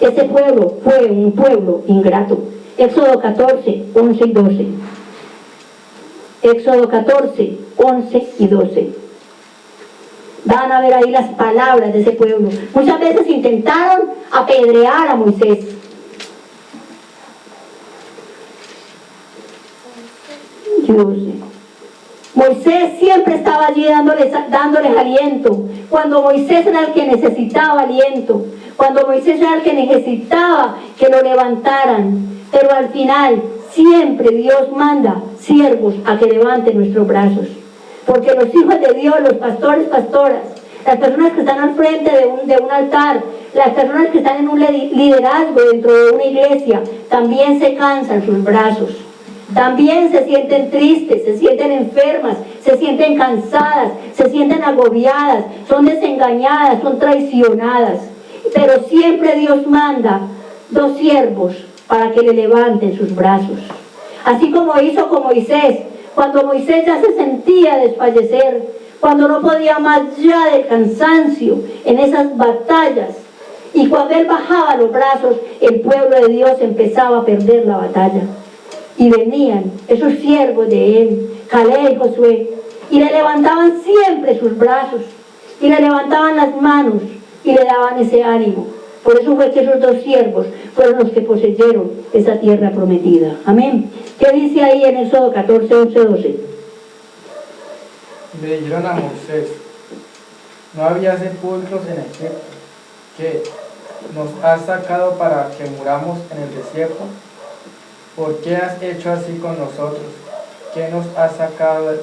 Ese pueblo fue un pueblo ingrato. Éxodo 14, 11 y 12. Éxodo 14, 11 y 12. Van a ver ahí las palabras de ese pueblo. Muchas veces intentaron apedrear a Moisés. Moisés siempre estaba allí dándoles aliento. Cuando Moisés era el que necesitaba aliento, cuando Moisés era el que necesitaba que lo levantaran. Pero al final siempre Dios manda siervos a que levanten nuestros brazos, porque los hijos de Dios, los pastores, pastoras, las personas que están al frente de un altar, las personas que están en un liderazgo dentro de una iglesia, también se cansan sus brazos. También se sienten tristes, se sienten enfermas, se sienten cansadas, se sienten agobiadas, son desengañadas, son traicionadas. Pero siempre Dios manda dos siervos para que le levanten sus brazos. Así como hizo con Moisés, cuando Moisés ya se sentía desfallecer, cuando no podía más ya del cansancio en esas batallas, y cuando él bajaba los brazos, el pueblo de Dios empezaba a perder la batalla. Y venían esos siervos de él, Caleb y Josué, y le levantaban siempre sus brazos, y le levantaban las manos, y le daban ese ánimo. Por eso fue que esos dos siervos fueron los que poseyeron esa tierra prometida. Amén. ¿Qué dice ahí en Éxodo 14, 11, 12? Le dijeron a Moisés, no había sepulcros en Egipto, ¿qué? ¿Nos has sacado para que muramos en el desierto? ¿Por qué has hecho así con nosotros? ¿Qué nos has sacado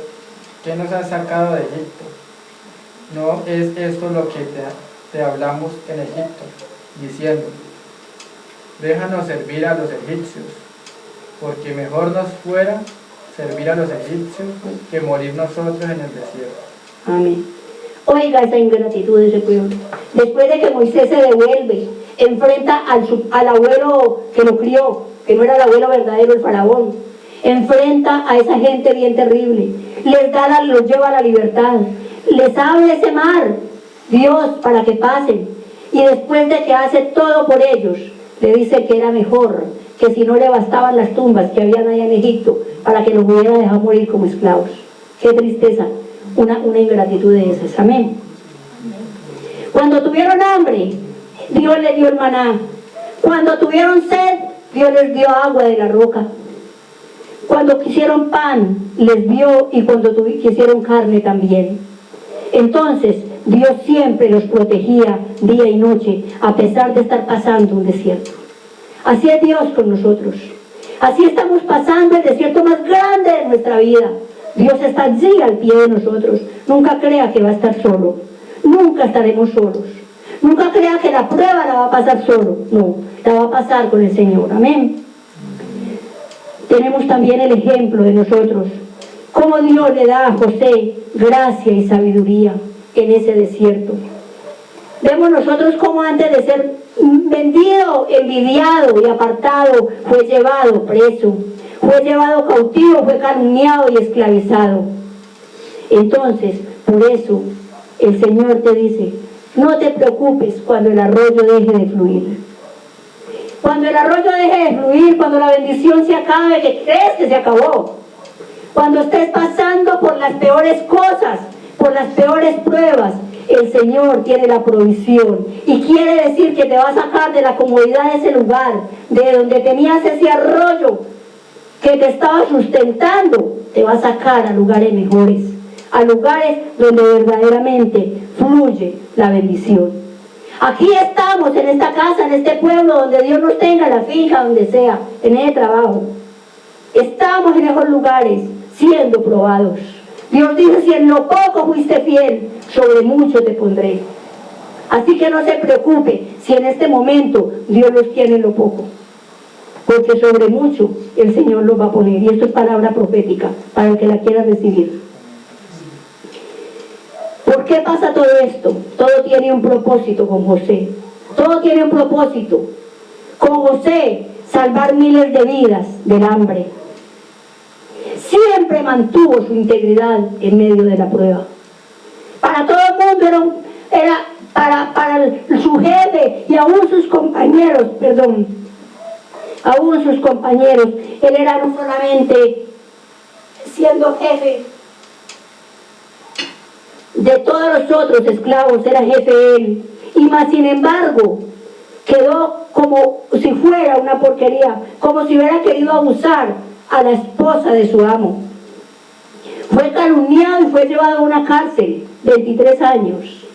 ¿qué nos has sacado de Egipto? ¿No es esto lo que te hablamos en Egipto, diciendo, déjanos servir a los egipcios, porque mejor nos fuera servir a los egipcios que morir nosotros en el desierto? Amén. Oiga esa ingratitud de ese pueblo. Después de que Moisés se devuelve, enfrenta al abuelo que lo crió, que no era el abuelo verdadero, el faraón. Enfrenta a esa gente bien terrible. Los lleva a la libertad. Les abre ese mar, Dios, para que pasen. Y después de que hace todo por ellos, le dice que era mejor, que si no le bastaban las tumbas que habían allá en Egipto, para que los hubiera dejado morir como esclavos. Qué tristeza, una ingratitud de esas. Amén. Cuando tuvieron hambre, Dios les dio el maná. Cuando tuvieron sed, Dios les dio agua de la roca. Cuando quisieron pan, les dio, y cuando quisieron carne también. Entonces, Dios siempre los protegía día y noche, a pesar de estar pasando un desierto. Así es Dios con nosotros. Así estamos pasando el desierto más grande de nuestra vida. Dios está allí al pie de nosotros. Nunca crea que va a estar solo. Nunca estaremos solos. Nunca crea que la prueba la va a pasar solo. No, la va a pasar con el Señor. Amén. Tenemos también el ejemplo de nosotros. Cómo Dios le da a José gracia y sabiduría en ese desierto. Vemos nosotros cómo antes de ser vendido, envidiado y apartado, fue llevado preso, fue llevado cautivo, fue calumniado y esclavizado. Entonces, por eso, el Señor te dice, no te preocupes cuando el arroyo deje de fluir. Cuando el arroyo deje de fluir, cuando la bendición se acabe, que crees que se acabó. Cuando estés pasando por las peores cosas, por las peores pruebas, el Señor tiene la provisión y quiere decir que te va a sacar de la comodidad de ese lugar, de donde tenías ese arroyo que te estaba sustentando, te va a sacar a lugares mejores, a lugares donde verdaderamente fluye la bendición. Aquí estamos, en esta casa, en este pueblo, donde Dios nos tenga, la finca, donde sea, en ese trabajo. Estamos en esos lugares siendo probados. Dios dice, si en lo poco fuiste fiel, sobre mucho te pondré. Así que no se preocupe si en este momento Dios los tiene en lo poco, porque sobre mucho el Señor los va a poner. Y esto es palabra profética para el que la quiera recibir. ¿Por qué pasa todo esto? Todo tiene un propósito con José. Todo tiene un propósito. Con José, salvar miles de vidas del hambre. Siempre mantuvo su integridad en medio de la prueba. Para todo el mundo era para su jefe y aún sus compañeros, aún sus compañeros, él era no solamente siendo jefe de todos los otros esclavos, era jefe él, y más sin embargo quedó como si fuera una porquería, como si hubiera querido abusar a la esposa de su amo. Fue calumniado y fue llevado a una cárcel, 23 años.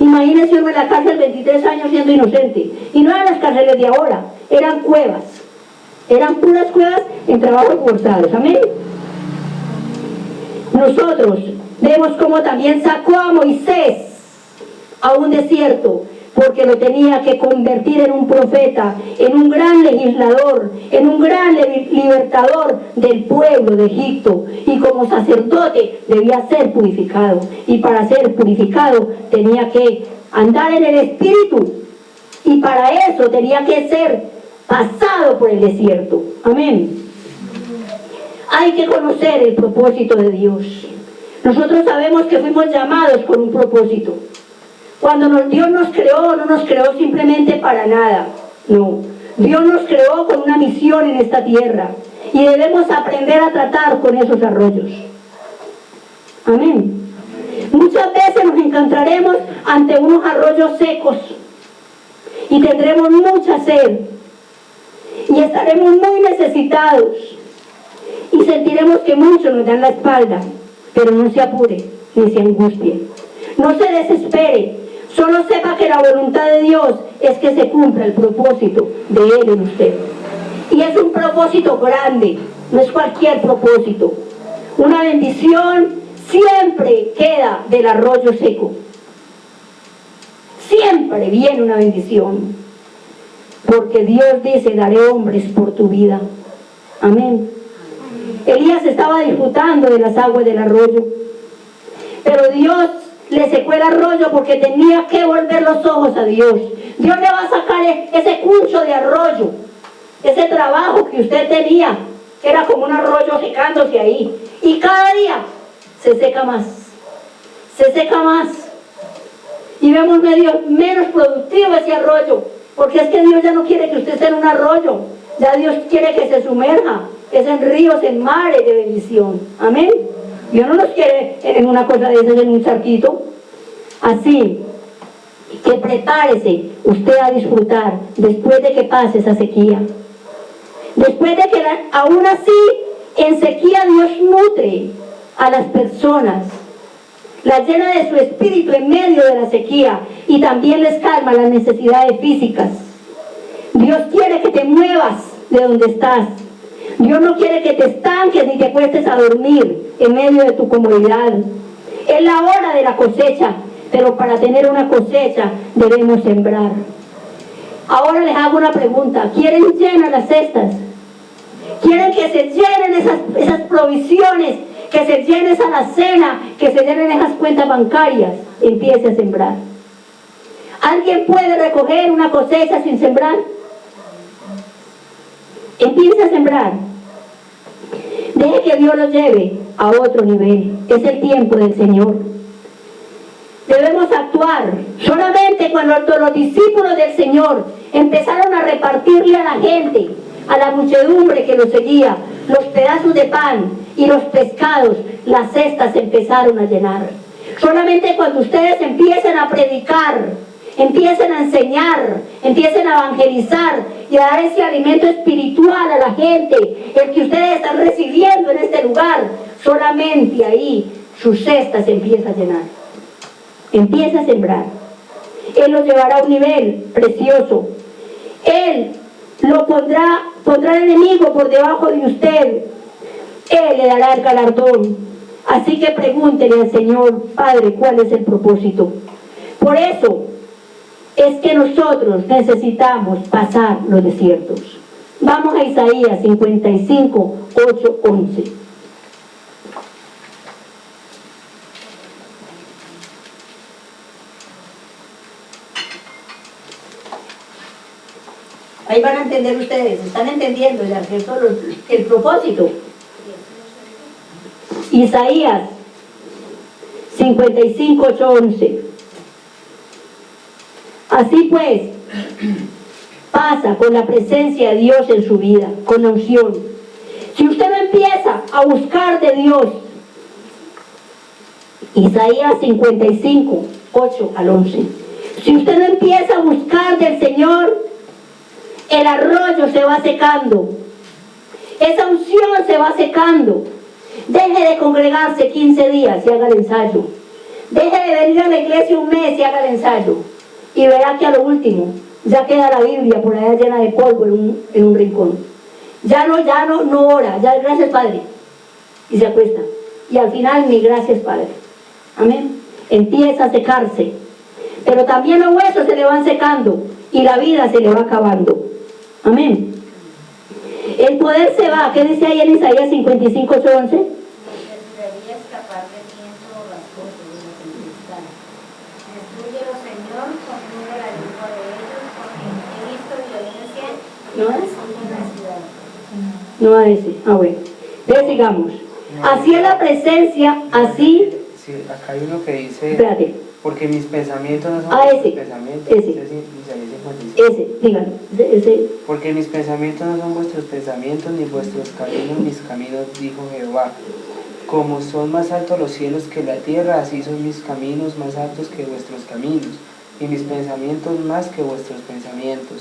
Imagínense uno en la cárcel 23 años siendo inocente. Y no eran las cárceles de ahora, eran cuevas. Eran puras cuevas en trabajos forzados. Amén. Nosotros vemos cómo también sacó a Moisés a un desierto, porque lo tenía que convertir en un profeta, en un gran legislador, en un gran libertador del pueblo de Egipto. Y como sacerdote debía ser purificado. Y para ser purificado tenía que andar en el Espíritu. Y para eso tenía que ser pasado por el desierto. Amén. Hay que conocer el propósito de Dios. Nosotros sabemos que fuimos llamados con un propósito. Cuando Dios nos creó, no nos creó simplemente para nada, no. Dios nos creó con una misión en esta tierra y debemos aprender a tratar con esos arroyos. Amén. Muchas veces nos encontraremos ante unos arroyos secos y tendremos mucha sed y estaremos muy necesitados y sentiremos que muchos nos dan la espalda, pero no se apure ni se angustie. No se desespere. Solo sepa que la voluntad de Dios es que se cumpla el propósito de Él en usted. Y es un propósito grande, no es cualquier propósito. Una bendición siempre queda del arroyo seco. Siempre viene una bendición. Porque Dios dice, daré hombres por tu vida. Amén. Elías estaba disfrutando de las aguas del arroyo. Pero Dios le secó el arroyo porque tenía que volver los ojos a Dios. Dios le va a sacar ese cuncho de arroyo. Ese trabajo que usted tenía, que era como un arroyo secándose ahí. Y cada día se seca más. Se seca más. Y vemos menos productivo ese arroyo. Porque es que Dios ya no quiere que usted sea en un arroyo. Ya Dios quiere que se sumerja. Es en ríos, en mares de bendición. Amén. Dios no nos quiere en una cosa de esas, en un charquito. Así que prepárese usted a disfrutar después de que pase esa sequía. Después de que aún así en sequía Dios nutre a las personas, las llena de su espíritu en medio de la sequía y también les calma las necesidades físicas. Dios quiere que te muevas de donde estás. Dios no quiere que te estanques ni te acuestes a dormir en medio de tu comodidad. Es la hora de la cosecha, pero para tener una cosecha debemos sembrar. Ahora les hago una pregunta. ¿Quieren llenar las cestas? ¿Quieren que se llenen esas provisiones? Que se llene esa alacena, que se llenen esas cuentas bancarias. Empiece a sembrar. ¿Alguien puede recoger una cosecha sin sembrar? Empiece a sembrar. Deje que Dios lo lleve a otro nivel. Es el tiempo del Señor. Debemos actuar. Solamente cuando los discípulos del Señor empezaron a repartirle a la gente, a la muchedumbre que los seguía, los pedazos de pan y los pescados, las cestas se empezaron a llenar. Solamente cuando ustedes empiecen a predicar, empiecen a enseñar, empiecen a evangelizar y a dar ese alimento espiritual a la gente, el que ustedes están recibiendo en este lugar, solamente ahí sus cestas se empiezan a llenar. Empieza a sembrar. Él los llevará a un nivel precioso. Él lo pondrá el enemigo por debajo de usted. Él le dará el galardón. Así que pregúntele al Señor, Padre, ¿cuál es el propósito? Por eso es que nosotros necesitamos pasar los desiertos. Vamos a Isaías 55, 8, 11. Ahí van a entender ustedes, están entendiendo ya, ¿cierto? El propósito. Isaías 55, 8, 11. Así pues, pasa con la presencia de Dios en su vida, con la unción. Si usted no empieza a buscar de Dios, Isaías 55, 8 al 11. Si usted no empieza a buscar del Señor, el arroyo se va secando. Esa unción se va secando. Deje de congregarse 15 días y haga el ensayo. Deje de venir a la iglesia un mes y haga el ensayo. Y verá que a lo último ya queda la Biblia por allá llena de polvo en un rincón. Ya no ora, ya gracias Padre. Y se acuesta. Y al final ni gracias Padre. Amén. Empieza a secarse. Pero también los huesos se le van secando y la vida se le va acabando. Amén. El poder se va. ¿Qué dice ahí en Isaías 55, 8, 11? Debería escapar de tiempo las cosas de la tempestad. Destrúyelo, Señor, confunde la lengua de ellos, porque he visto violencia y razón en la ciudad. No a ese. Bueno. Entonces sigamos. Así es la presencia, así. Sí, acá hay uno que dice, Espérate. porque mis pensamientos no son Ese. vuestros pensamientos. Ese. Ese, dígalo. Ese. Porque mis pensamientos no son vuestros pensamientos, ni vuestros caminos mis caminos, dijo Jehová. Como son más altos los cielos que la tierra, así son mis caminos más altos que vuestros caminos, y mis pensamientos más que vuestros pensamientos.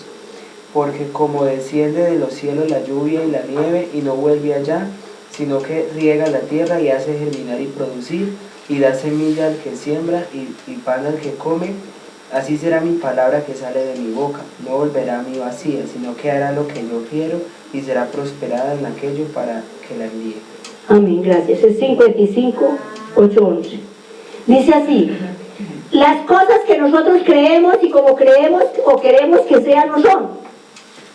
Porque como desciende de los cielos la lluvia y la nieve, y no vuelve allá, sino que riega la tierra y hace germinar y producir, y da semilla al que siembra y pan al que come, así será mi palabra que sale de mi boca. No volverá a mí vacía, sino que hará lo que yo quiero, y será prosperada en aquello para que la envíe. Amén, gracias. Es 55, 8, 11. Dice así: las cosas que nosotros creemos y como creemos o queremos que sean no son.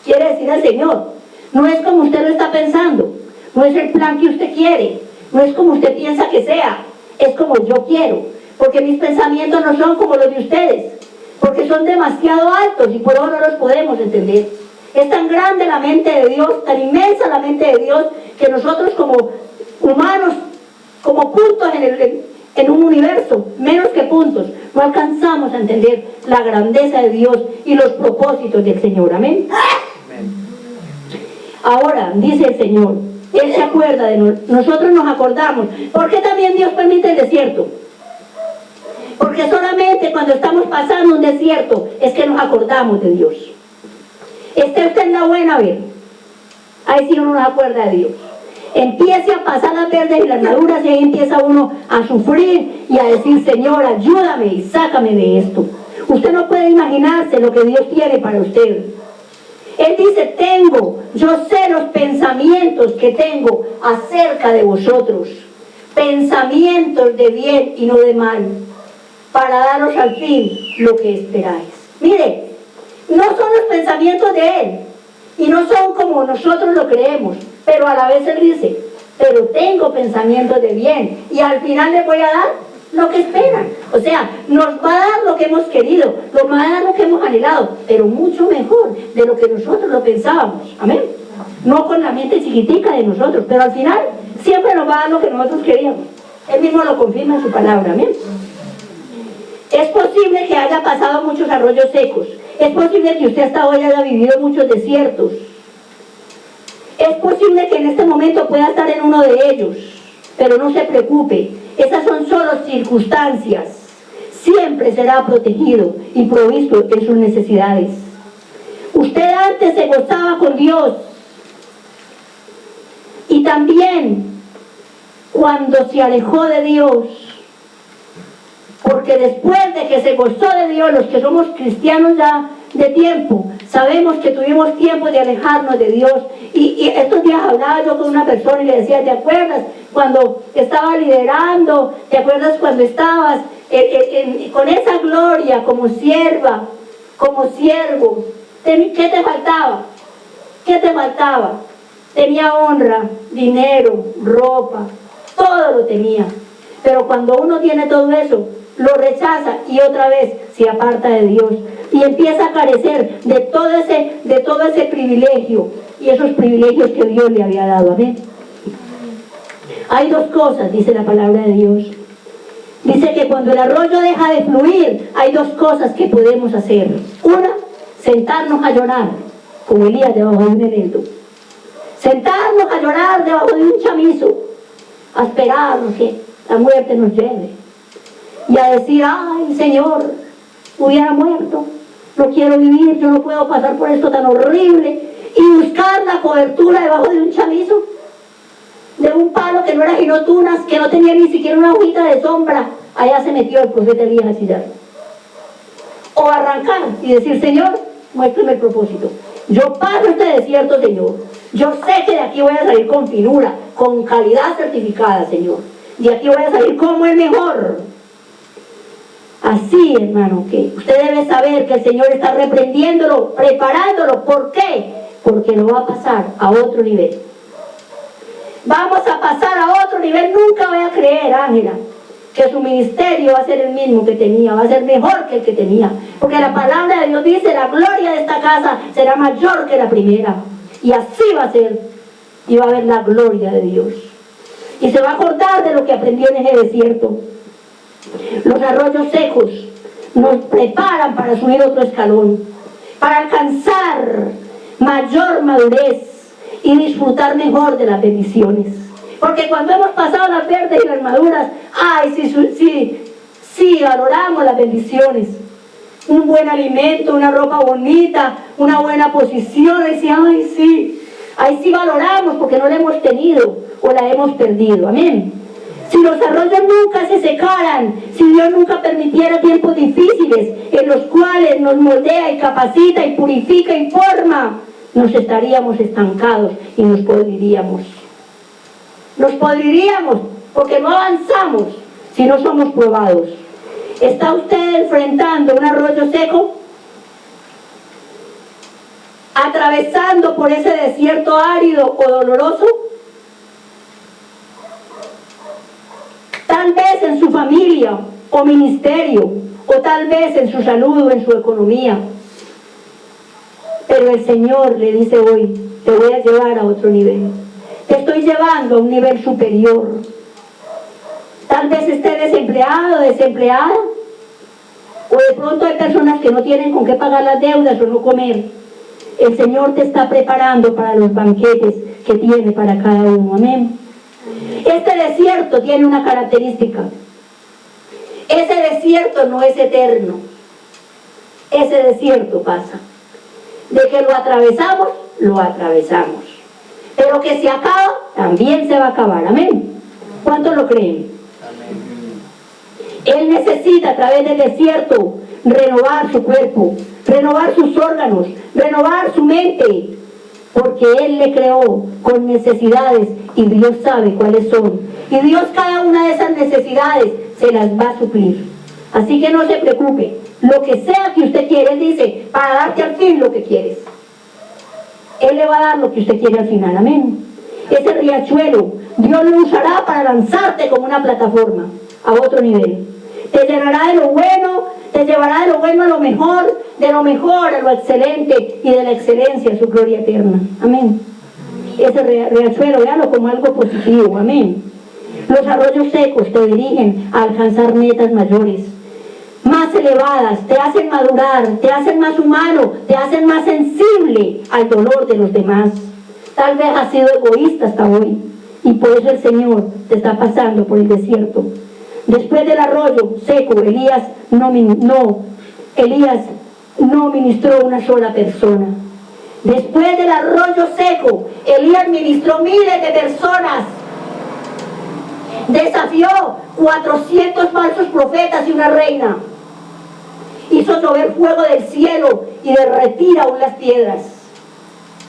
Quiere decir el Señor, no es como usted lo está pensando, no es el plan que usted quiere, no es como usted piensa que sea, es como yo quiero, porque mis pensamientos no son como los de ustedes, porque son demasiado altos y por eso no los podemos entender. Es tan grande la mente de Dios, tan inmensa la mente de Dios, que nosotros como humanos, como puntos en un universo, menos que puntos, no alcanzamos a entender la grandeza de Dios y los propósitos del Señor. Amén. Ahora, dice el Señor, Él se acuerda de nosotros, nos acordamos. ¿Por qué también Dios permite el desierto? Porque solamente cuando estamos pasando un desierto es que nos acordamos de Dios. Esté usted en la buena, a ver, ahí sí uno no se acuerda de Dios. Empiece a pasar las verdes y las maduras y ahí empieza uno a sufrir y a decir: Señor, ayúdame y sácame de esto. Usted no puede imaginarse lo que Dios tiene para usted. Él dice: yo sé los pensamientos que tengo acerca de vosotros, pensamientos de bien y no de mal, para daros al fin lo que esperáis. Mire, no son los pensamientos de Él, y no son como nosotros lo creemos, pero a la vez Él dice: pero tengo pensamientos de bien, y al final les voy a dar lo que esperan. O sea, nos va a dar lo que hemos querido, nos va a dar lo que hemos anhelado, pero mucho mejor de lo que nosotros lo pensábamos. Amén. No con la mente chiquitica de nosotros, pero al final siempre nos va a dar lo que nosotros queríamos. Él mismo lo confirma en su palabra. Amén. Es posible que haya pasado muchos arroyos secos. Es posible que usted hasta hoy haya vivido muchos desiertos. Es posible que en este momento pueda estar en uno de ellos, pero no se preocupe, esas son solo circunstancias. Siempre será protegido y provisto en sus necesidades. Usted antes se gozaba con Dios, y también cuando se alejó de Dios, porque después de que se gozó de Dios, los que somos cristianos ya de tiempo, sabemos que tuvimos tiempo de alejarnos de Dios. Y estos días hablaba yo con una persona y le decía: ¿te acuerdas cuando estaba liderando? ¿Te acuerdas cuando estabas con esa gloria como sierva, como siervo? ¿Qué te faltaba? ¿Qué te faltaba? Tenía honra, dinero, ropa, todo lo tenía. Pero cuando uno tiene todo eso, lo rechaza y otra vez se aparta de Dios y empieza a carecer de todo ese privilegio y esos privilegios que Dios le había dado. Amén. Hay dos cosas, dice la palabra de Dios. Dice que cuando el arroyo deja de fluir, hay dos cosas que podemos hacer. Una, sentarnos a llorar, como Elías debajo de un eneldo. Sentarnos a llorar debajo de un chamizo, a esperar que la muerte nos lleve. Y a decir: ay, Señor, hubiera muerto, no quiero vivir, yo no puedo pasar por esto tan horrible. Y buscar la cobertura debajo de un chamizo, de un palo que no era sino tunas, que no tenía ni siquiera una hojita de sombra. Allá se metió el profeta Elías a chillar. O arrancar y decir: Señor, muéstrame el propósito. Yo paso este desierto, Señor. Yo sé que de aquí voy a salir con finura, con calidad certificada, Señor. De aquí voy a salir como el mejor. Así, hermano, que usted debe saber que el Señor está reprendiéndolo, preparándolo. ¿Por qué? Porque lo va a pasar a otro nivel. Vamos a pasar a otro nivel. Nunca voy a creer, Ángela, que su ministerio va a ser el mismo que tenía, va a ser mejor que el que tenía. Porque la palabra de Dios dice: la gloria de esta casa será mayor que la primera. Y así va a ser. Y va a haber la gloria de Dios. Y se va a acordar de lo que aprendió en ese desierto. Los arroyos secos nos preparan para subir otro escalón, para alcanzar mayor madurez y disfrutar mejor de las bendiciones. Porque cuando hemos pasado las verdes y las maduras, ay, sí valoramos las bendiciones. Un buen alimento, una ropa bonita, una buena posición, y ahí sí valoramos porque no la hemos tenido o la hemos perdido. Amén. Si los arroyos nunca se secaran, si Dios nunca permitiera tiempos difíciles en los cuales nos moldea y capacita y purifica y forma, nos estaríamos estancados y nos podriríamos. Nos podriríamos porque no avanzamos si no somos probados. ¿Está usted enfrentando un arroyo seco? ¿Atravesando por ese desierto árido o doloroso? Tal vez en su familia o ministerio, o tal vez en su salud o en su economía. Pero el Señor le dice hoy, te voy a llevar a otro nivel. Te estoy llevando a un nivel superior. Tal vez esté desempleado, desempleada, o de pronto hay personas que no tienen con qué pagar las deudas o no comer. El Señor te está preparando para los banquetes que tiene para cada uno. Amén. Este desierto tiene una característica. Ese desierto no es eterno. Ese desierto pasa. De que lo atravesamos, lo atravesamos. Pero que se acaba, también se va a acabar. Amén. ¿Cuántos lo creen? Él necesita a través del desierto renovar su cuerpo, renovar sus órganos, renovar su mente, porque Él le creó con necesidades y Dios sabe cuáles son. Y Dios cada una de esas necesidades se las va a suplir. Así que no se preocupe, lo que sea que usted quiere, Él dice, para darte al fin lo que quieres. Él le va a dar lo que usted quiere al final, amén. Ese riachuelo, Dios lo usará para lanzarte como una plataforma a otro nivel. Te llenará de lo bueno, te llevará de lo bueno a lo mejor, de lo mejor a lo excelente y de la excelencia a su gloria eterna. Amén. Ese riachuelo, véalo como algo positivo. Amén. Los arroyos secos te dirigen a alcanzar metas mayores, más elevadas, te hacen madurar, te hacen más humano, te hacen más sensible al dolor de los demás. Tal vez has sido egoísta hasta hoy y por eso el Señor te está pasando por el desierto. Después del arroyo seco, Elías no ministró una sola persona. Después del arroyo seco, Elías ministró miles de personas. Desafió 400 falsos profetas y una reina. Hizo llover fuego del cielo y derretir aún las piedras.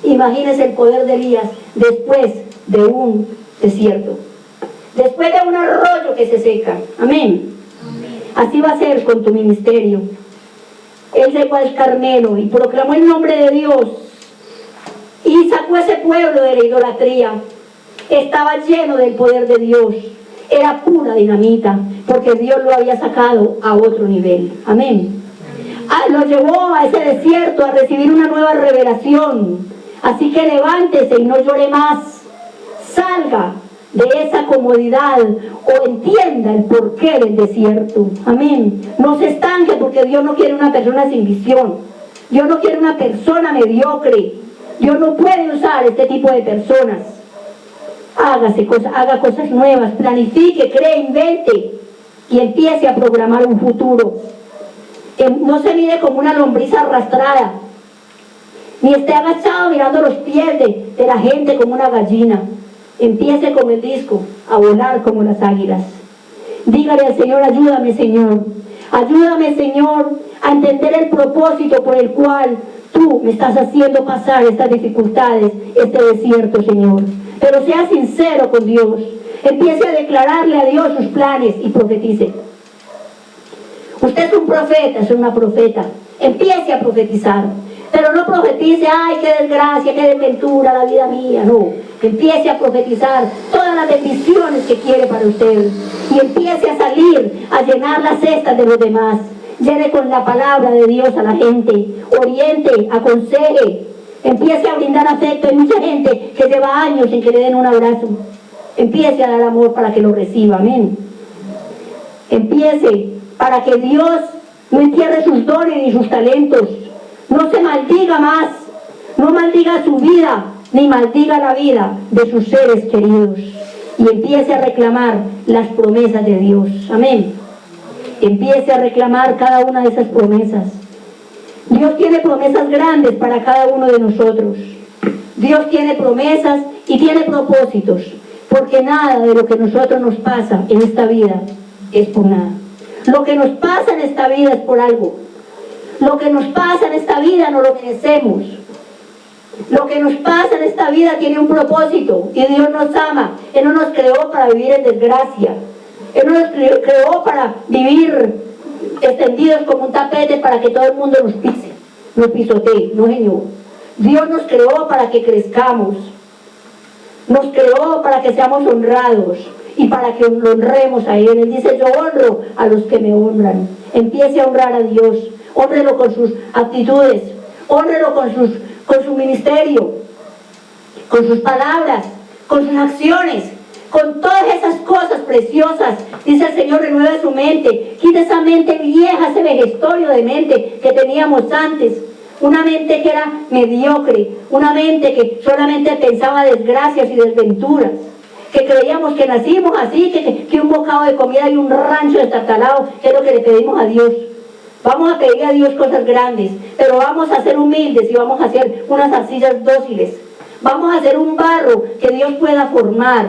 Imagínense el poder de Elías después de un desierto. Después de un arroyo que se seca. Amén. Así va a ser con tu ministerio. Él llegó al Carmelo y proclamó el nombre de Dios y sacó a ese pueblo de la idolatría. Estaba lleno del poder de Dios. Era pura dinamita, porque Dios lo había sacado a otro nivel. Amén. Lo llevó a ese desierto a recibir una nueva revelación. Así que levántese y no llore más. Salga de esa comodidad o entienda el porqué del desierto. Amén. No se estanque, porque Dios no quiere una persona sin visión. Dios no quiere una persona mediocre. Dios no puede usar este tipo de personas. Haga cosas nuevas, planifique, cree, invente y empiece a programar un futuro. No se mire como una lombriz arrastrada, ni esté agachado mirando los pies de la gente como una gallina. Empiece como el disco, a volar como las águilas. Dígale al Señor, ayúdame Señor, a entender el propósito por el cual tú me estás haciendo pasar estas dificultades, este desierto, Señor. Pero sea sincero con Dios. Empiece a declararle a Dios sus planes y profetice. Usted es un profeta, es una profeta. Empiece a profetizar. Pero no profetice, ay, qué desgracia, qué desventura la vida mía. No. Empiece a profetizar todas las bendiciones que quiere para usted. Y empiece a salir, a llenar las cestas de los demás. Llene con la palabra de Dios a la gente. Oriente, aconseje. Empiece a brindar afecto. Hay mucha gente que lleva años sin que le den un abrazo. Empiece a dar amor para que lo reciba. Amén. Empiece para que Dios no entierre sus dones ni sus talentos. No se maldiga más. No maldiga su vida, ni maldiga la vida de sus seres queridos. Y empiece a reclamar las promesas de Dios. Amén. Empiece a reclamar cada una de esas promesas. Dios tiene promesas grandes para cada uno de nosotros. Dios tiene promesas y tiene propósitos, porque nada de lo que a nosotros nos pasa en esta vida es por nada. Lo que nos pasa en esta vida es por algo. Lo que nos pasa en esta vida no lo merecemos. Lo que nos pasa en esta vida tiene un propósito y Dios nos ama. Él no nos creó para vivir en desgracia. Él no nos creó para vivir extendidos como un tapete para que todo el mundo nos pise, nos pisotee. No, Señor. Dios nos creó para que crezcamos. Nos creó para que seamos honrados y para que lo honremos a Él. Él dice, yo honro a los que me honran. Empiece a honrar a Dios. Hónrelo con sus actitudes. Hónrelo con su ministerio, con sus palabras, con sus acciones, con todas esas cosas preciosas. Dice el Señor, renueve su mente, quita esa mente vieja, ese vejestorio de mente que teníamos antes, una mente que era mediocre, una mente que solamente pensaba desgracias y desventuras, que creíamos que nacimos así, que un bocado de comida y un rancho destartalado, que es lo que le pedimos a Dios. Vamos a pedir a Dios cosas grandes, pero vamos a ser humildes y vamos a hacer unas arcillas dóciles. Vamos a hacer un barro que Dios pueda formar,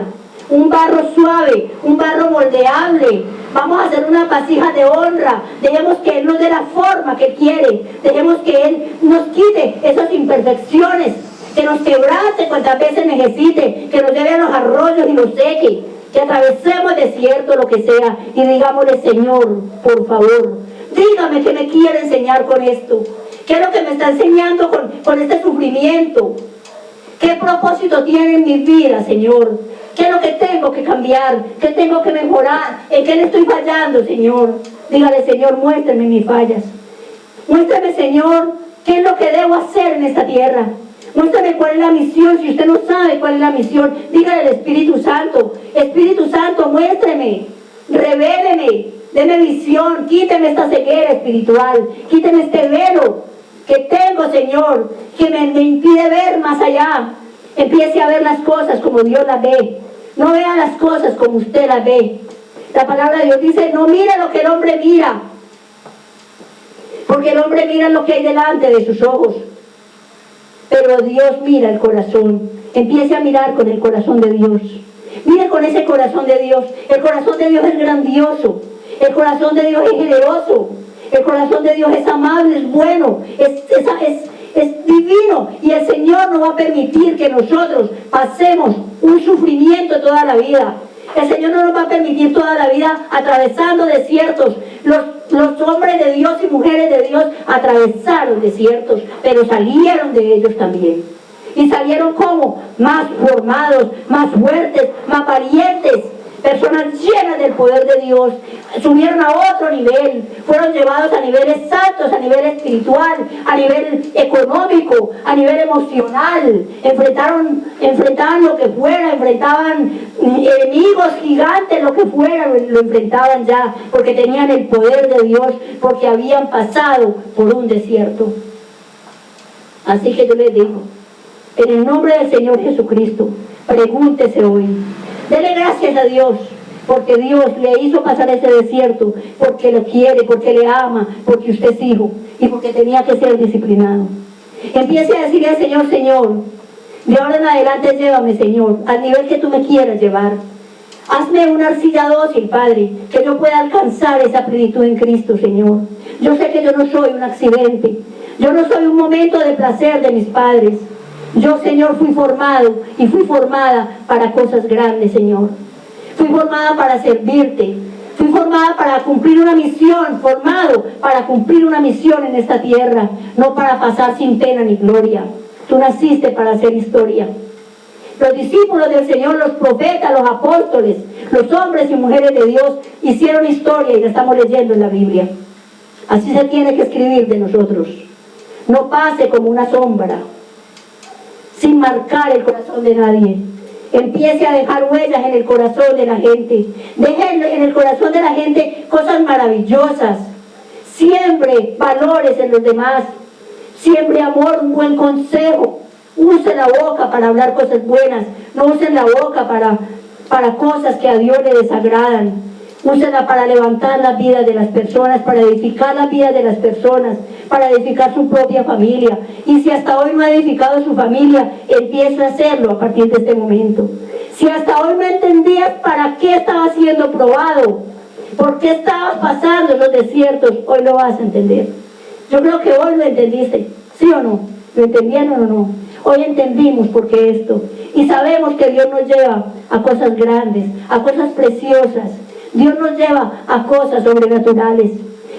un barro suave, un barro moldeable. Vamos a hacer una vasija de honra. Dejemos que Él nos dé la forma que quiere. Dejemos que Él nos quite esas imperfecciones, que nos quebrante cuantas veces necesite, que nos lleve a los arroyos y los seque, que atravesemos desierto, lo que sea, y digámosle, Señor, por favor, dígame qué me quiere enseñar con esto. ¿Qué es lo que me está enseñando con este sufrimiento? ¿Qué propósito tiene en mi vida, Señor? ¿Qué es lo que tengo que cambiar? ¿Qué tengo que mejorar? ¿En qué le estoy fallando, Señor? Dígale, Señor, muéstrame mis fallas. Muéstrame, Señor, qué es lo que debo hacer en esta tierra. Muéstrame cuál es la misión. Si usted no sabe cuál es la misión, dígale al Espíritu Santo. Espíritu Santo, muéstreme, revéleme. Deme visión, quíteme esta ceguera espiritual, quíteme este velo que tengo, Señor, que me impide ver más allá. Empiece a ver las cosas como Dios las ve. No vea las cosas como usted las ve. La palabra de Dios dice, no mire lo que el hombre mira, porque el hombre mira lo que hay delante de sus ojos, pero Dios mira el corazón. Empiece a mirar con el corazón de Dios. Mire con ese corazón de Dios. El corazón de Dios es grandioso. El corazón de Dios es generoso. El corazón de Dios es amable, es bueno, es divino. Y el Señor no va a permitir que nosotros pasemos un sufrimiento toda la vida. El Señor no nos va a permitir toda la vida atravesando desiertos. Los hombres de Dios y mujeres de Dios atravesaron desiertos, pero salieron de ellos también. Y salieron como más formados, más fuertes, más valientes. Personas llenas del poder de Dios, subieron a otro nivel, fueron llevados a niveles altos, a nivel espiritual, a nivel económico, a nivel emocional, enfrentaban lo que fuera, enfrentaban enemigos gigantes, lo que fuera, lo enfrentaban ya, porque tenían el poder de Dios, porque habían pasado por un desierto. Así que yo les digo, en el nombre del Señor Jesucristo, pregúntese hoy. Dele gracias a Dios, porque Dios le hizo pasar ese desierto, porque lo quiere, porque le ama, porque usted es hijo y porque tenía que ser disciplinado. Empiece a decirle al Señor, Señor, de ahora en adelante llévame, Señor, al nivel que tú me quieras llevar. Hazme una arcilla dócil, Padre, que yo pueda alcanzar esa plenitud en Cristo, Señor. Yo sé que yo no soy un accidente, yo no soy un momento de placer de mis padres. Yo, Señor, fui formado y fui formada para cosas grandes, Señor. Fui formada para servirte. Fui formada para cumplir una misión, formado para cumplir una misión en esta tierra, no para pasar sin pena ni gloria. Tú naciste para hacer historia. Los discípulos del Señor, los profetas, los apóstoles, los hombres y mujeres de Dios hicieron historia y la estamos leyendo en la Biblia. Así se tiene que escribir de nosotros. No pase como una sombra, sin marcar el corazón de nadie. Empiece a dejar huellas en el corazón de la gente. Deje en el corazón de la gente cosas maravillosas. Siembre valores en los demás. Siembre amor, un buen consejo. Use la boca para hablar cosas buenas. No use la boca para cosas que a Dios le desagradan. Úsela para levantar las vidas de las personas, para edificar las vidas de las personas, para edificar su propia familia. Y si hasta hoy no ha edificado su familia, empiece a hacerlo a partir de este momento. Si hasta hoy no entendías para qué estabas siendo probado, por qué estabas pasando los desiertos, hoy lo vas a entender. Yo creo que hoy lo entendiste, ¿sí o no? ¿Lo entendieron o no? Hoy entendimos por qué esto. Y sabemos que Dios nos lleva a cosas grandes, a cosas preciosas. Dios nos lleva a cosas sobrenaturales.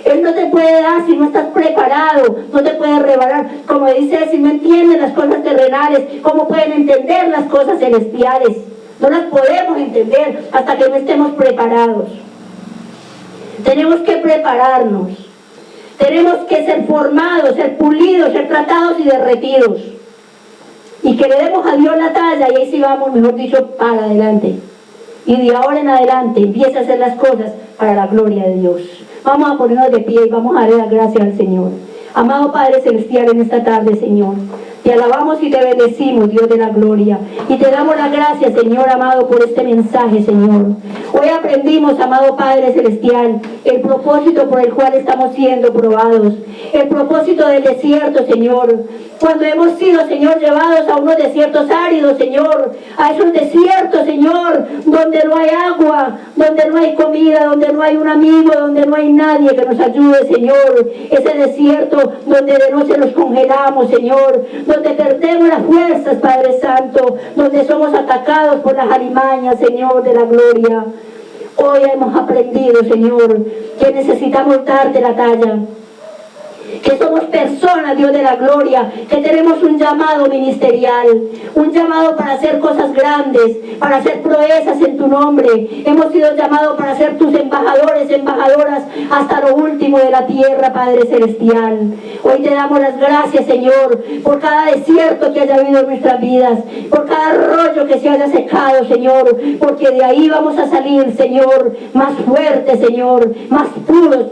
Él no te puede dar si no estás preparado, no te puede revelar. Como dice, si no entienden las cosas terrenales, ¿cómo pueden entender las cosas celestiales? No las podemos entender hasta que no estemos preparados. Tenemos que prepararnos. Tenemos que ser formados, ser pulidos, ser tratados y derretidos. Y que le demos a Dios la talla y ahí sí vamos, mejor dicho, para adelante. Y de ahora en adelante empieza a hacer las cosas para la gloria de Dios. Vamos a ponernos de pie y vamos a darle las gracias al Señor. Amado Padre Celestial, en esta tarde, Señor, te alabamos y te bendecimos, Dios de la gloria. Y te damos las gracias, Señor amado, por este mensaje, Señor. Hoy aprendimos, amado Padre Celestial, el propósito por el cual estamos siendo probados. El propósito del desierto, Señor. Cuando hemos sido, Señor, llevados a unos desiertos áridos, Señor. A esos desiertos, Señor, donde no hay agua, donde no hay comida, donde no hay un amigo, donde no hay nadie que nos ayude, Señor. Ese desierto donde de noche nos congelamos, Señor. Donde perdemos las fuerzas, Padre Santo, donde somos atacados por las alimañas, Señor, de la gloria. Hoy hemos aprendido, Señor, que necesitamos darte la talla, que somos personas, Dios de la gloria, que tenemos un llamado ministerial, un llamado para hacer cosas grandes, para hacer proezas en tu nombre. Hemos sido llamados para ser tus embajadores, embajadoras, hasta lo último de la tierra, Padre Celestial. Hoy te damos las gracias, Señor, por cada desierto que haya habido en nuestras vidas, por cada arroyo que se haya secado, Señor, porque de ahí vamos a salir, Señor, más fuertes, Señor, más puros,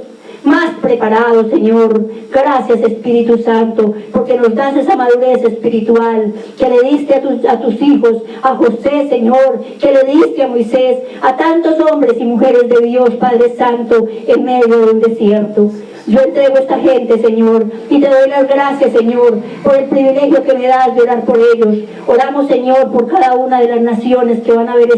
más preparados, Señor. Gracias, Espíritu Santo, porque nos das esa madurez espiritual que le diste a tus hijos, a José, Señor, que le diste a Moisés, a tantos hombres y mujeres de Dios, Padre Santo, en medio de un desierto. Yo entrego a esta gente, Señor, y te doy las gracias, Señor, por el privilegio que me das de orar por ellos. Oramos, Señor, por cada una de las naciones que van a ver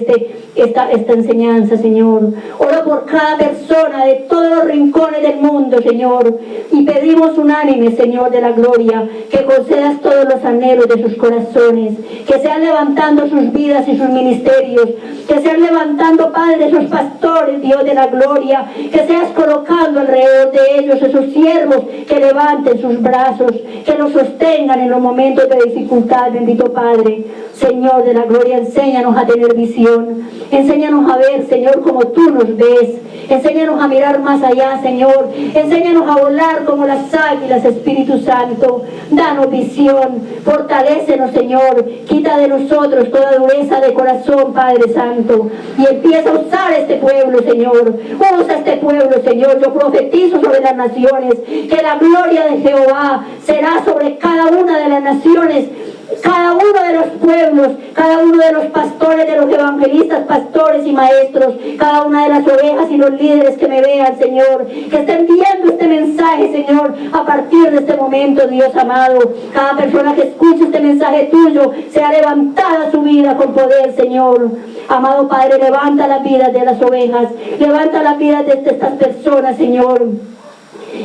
esta enseñanza, Señor. Oro por cada persona de todos los rincones del mundo, Señor, y pedimos unánime, Señor de la gloria, que concedas todos los anhelos de sus corazones, que sean levantando sus vidas y sus ministerios, que sean levantando, Padre, sus pastores, Dios de la gloria, que seas colocando alrededor de ellos esos siervos que levanten sus brazos, que los sostengan en los momentos de dificultad, bendito Padre. Señor de la gloria, enséñanos a tener visión, enséñanos a ver, Señor, como tú nos ves, enséñanos a mirar más allá, Señor, enséñanos a volar como las águilas, Espíritu Santo. Danos visión, fortalécenos, Señor, quita de nosotros toda dureza de corazón, Padre Santo, y empieza a usar este pueblo, Señor. Usa este pueblo, Señor. Yo profetizo sobre las naciones que la gloria de Jehová será sobre cada una de las naciones, cada uno de los pueblos, cada uno de los pastores, de los evangelistas, pastores y maestros, cada una de las ovejas y los líderes que me vean, Señor, que estén viendo este mensaje, Señor, a partir de este momento, Dios amado. Cada persona que escuche este mensaje tuyo sea levantada su vida con poder, Señor. Amado Padre, levanta las vidas de las ovejas, levanta las vidas de estas personas, Señor.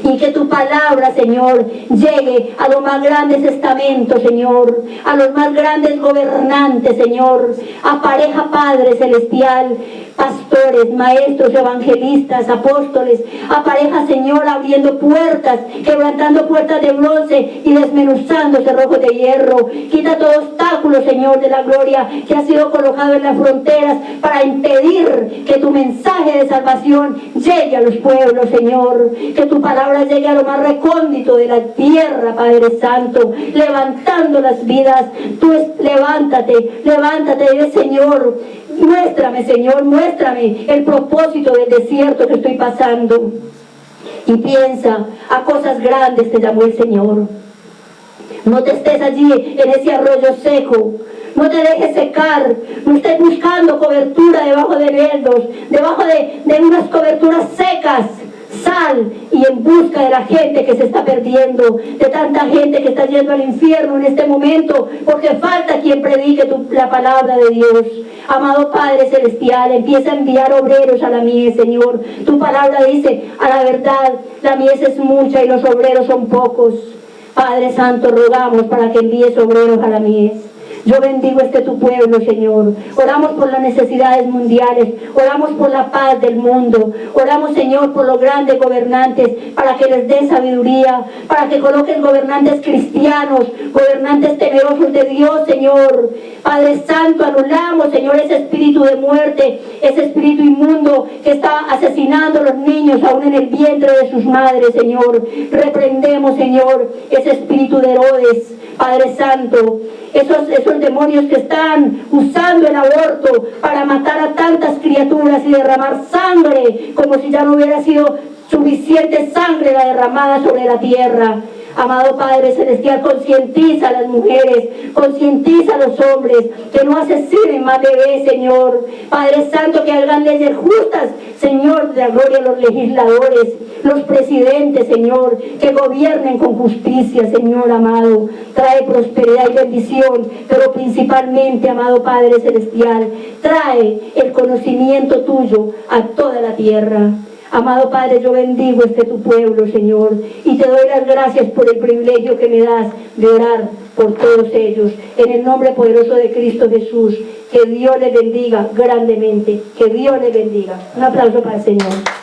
Y que tu palabra, Señor, llegue a los más grandes estamentos, Señor, a los más grandes gobernantes, Señor. Apareja, Padre Celestial, pastores, maestros, evangelistas, apóstoles. Apareja, Señor, abriendo puertas, quebrantando puertas de bronce y desmenuzando cerrojos de hierro. Quita todo obstáculo, Señor, de la gloria que ha sido colocado en las fronteras para impedir que tu mensaje de salvación llegue a los pueblos, Señor. Que tu palabra llegue a lo más recóndito de la tierra, Padre Santo, levantando las vidas. Tú levántate, Señor. Muéstrame, Señor, muéstrame el propósito del desierto que estoy pasando. Y piensa, a cosas grandes te llamó el Señor. No te estés allí en ese arroyo seco. No te dejes secar, no estés buscando cobertura debajo de eneldos, debajo de unas coberturas secas. Sal y en busca de la gente que se está perdiendo, de tanta gente que está yendo al infierno en este momento, porque falta quien predique la palabra de Dios. Amado Padre Celestial, empieza a enviar obreros a la mies, Señor. Tu palabra dice, a la verdad, la mies es mucha y los obreros son pocos. Padre Santo, rogamos para que envíes obreros a la mies. Yo bendigo tu pueblo, Señor. Oramos por las necesidades mundiales, oramos por la paz del mundo, oramos, Señor, por los grandes gobernantes, para que les dé sabiduría, para que coloquen gobernantes cristianos, gobernantes temerosos de Dios, Señor. Padre Santo, anulamos, Señor, ese espíritu de muerte, ese espíritu inmundo que está asesinando a los niños aún en el vientre de sus madres, Señor. Reprendemos, Señor, ese espíritu de Herodes, Padre Santo, esos demonios que están usando el aborto para matar a tantas criaturas y derramar sangre, como si ya no hubiera sido suficiente sangre la derramada sobre la tierra. Amado Padre Celestial, concientiza a las mujeres, concientiza a los hombres, que no asesinen más bebés, Señor. Padre Santo, que hagan leyes justas, Señor, de la gloria a los legisladores, los presidentes, Señor, que gobiernen con justicia, Señor amado. Trae prosperidad y bendición, pero principalmente, amado Padre Celestial, trae el conocimiento tuyo a toda la tierra. Amado Padre, yo bendigo tu pueblo, Señor, y te doy las gracias por el privilegio que me das de orar por todos ellos. En el nombre poderoso de Cristo Jesús, que Dios les bendiga grandemente, que Dios les bendiga. Un aplauso para el Señor.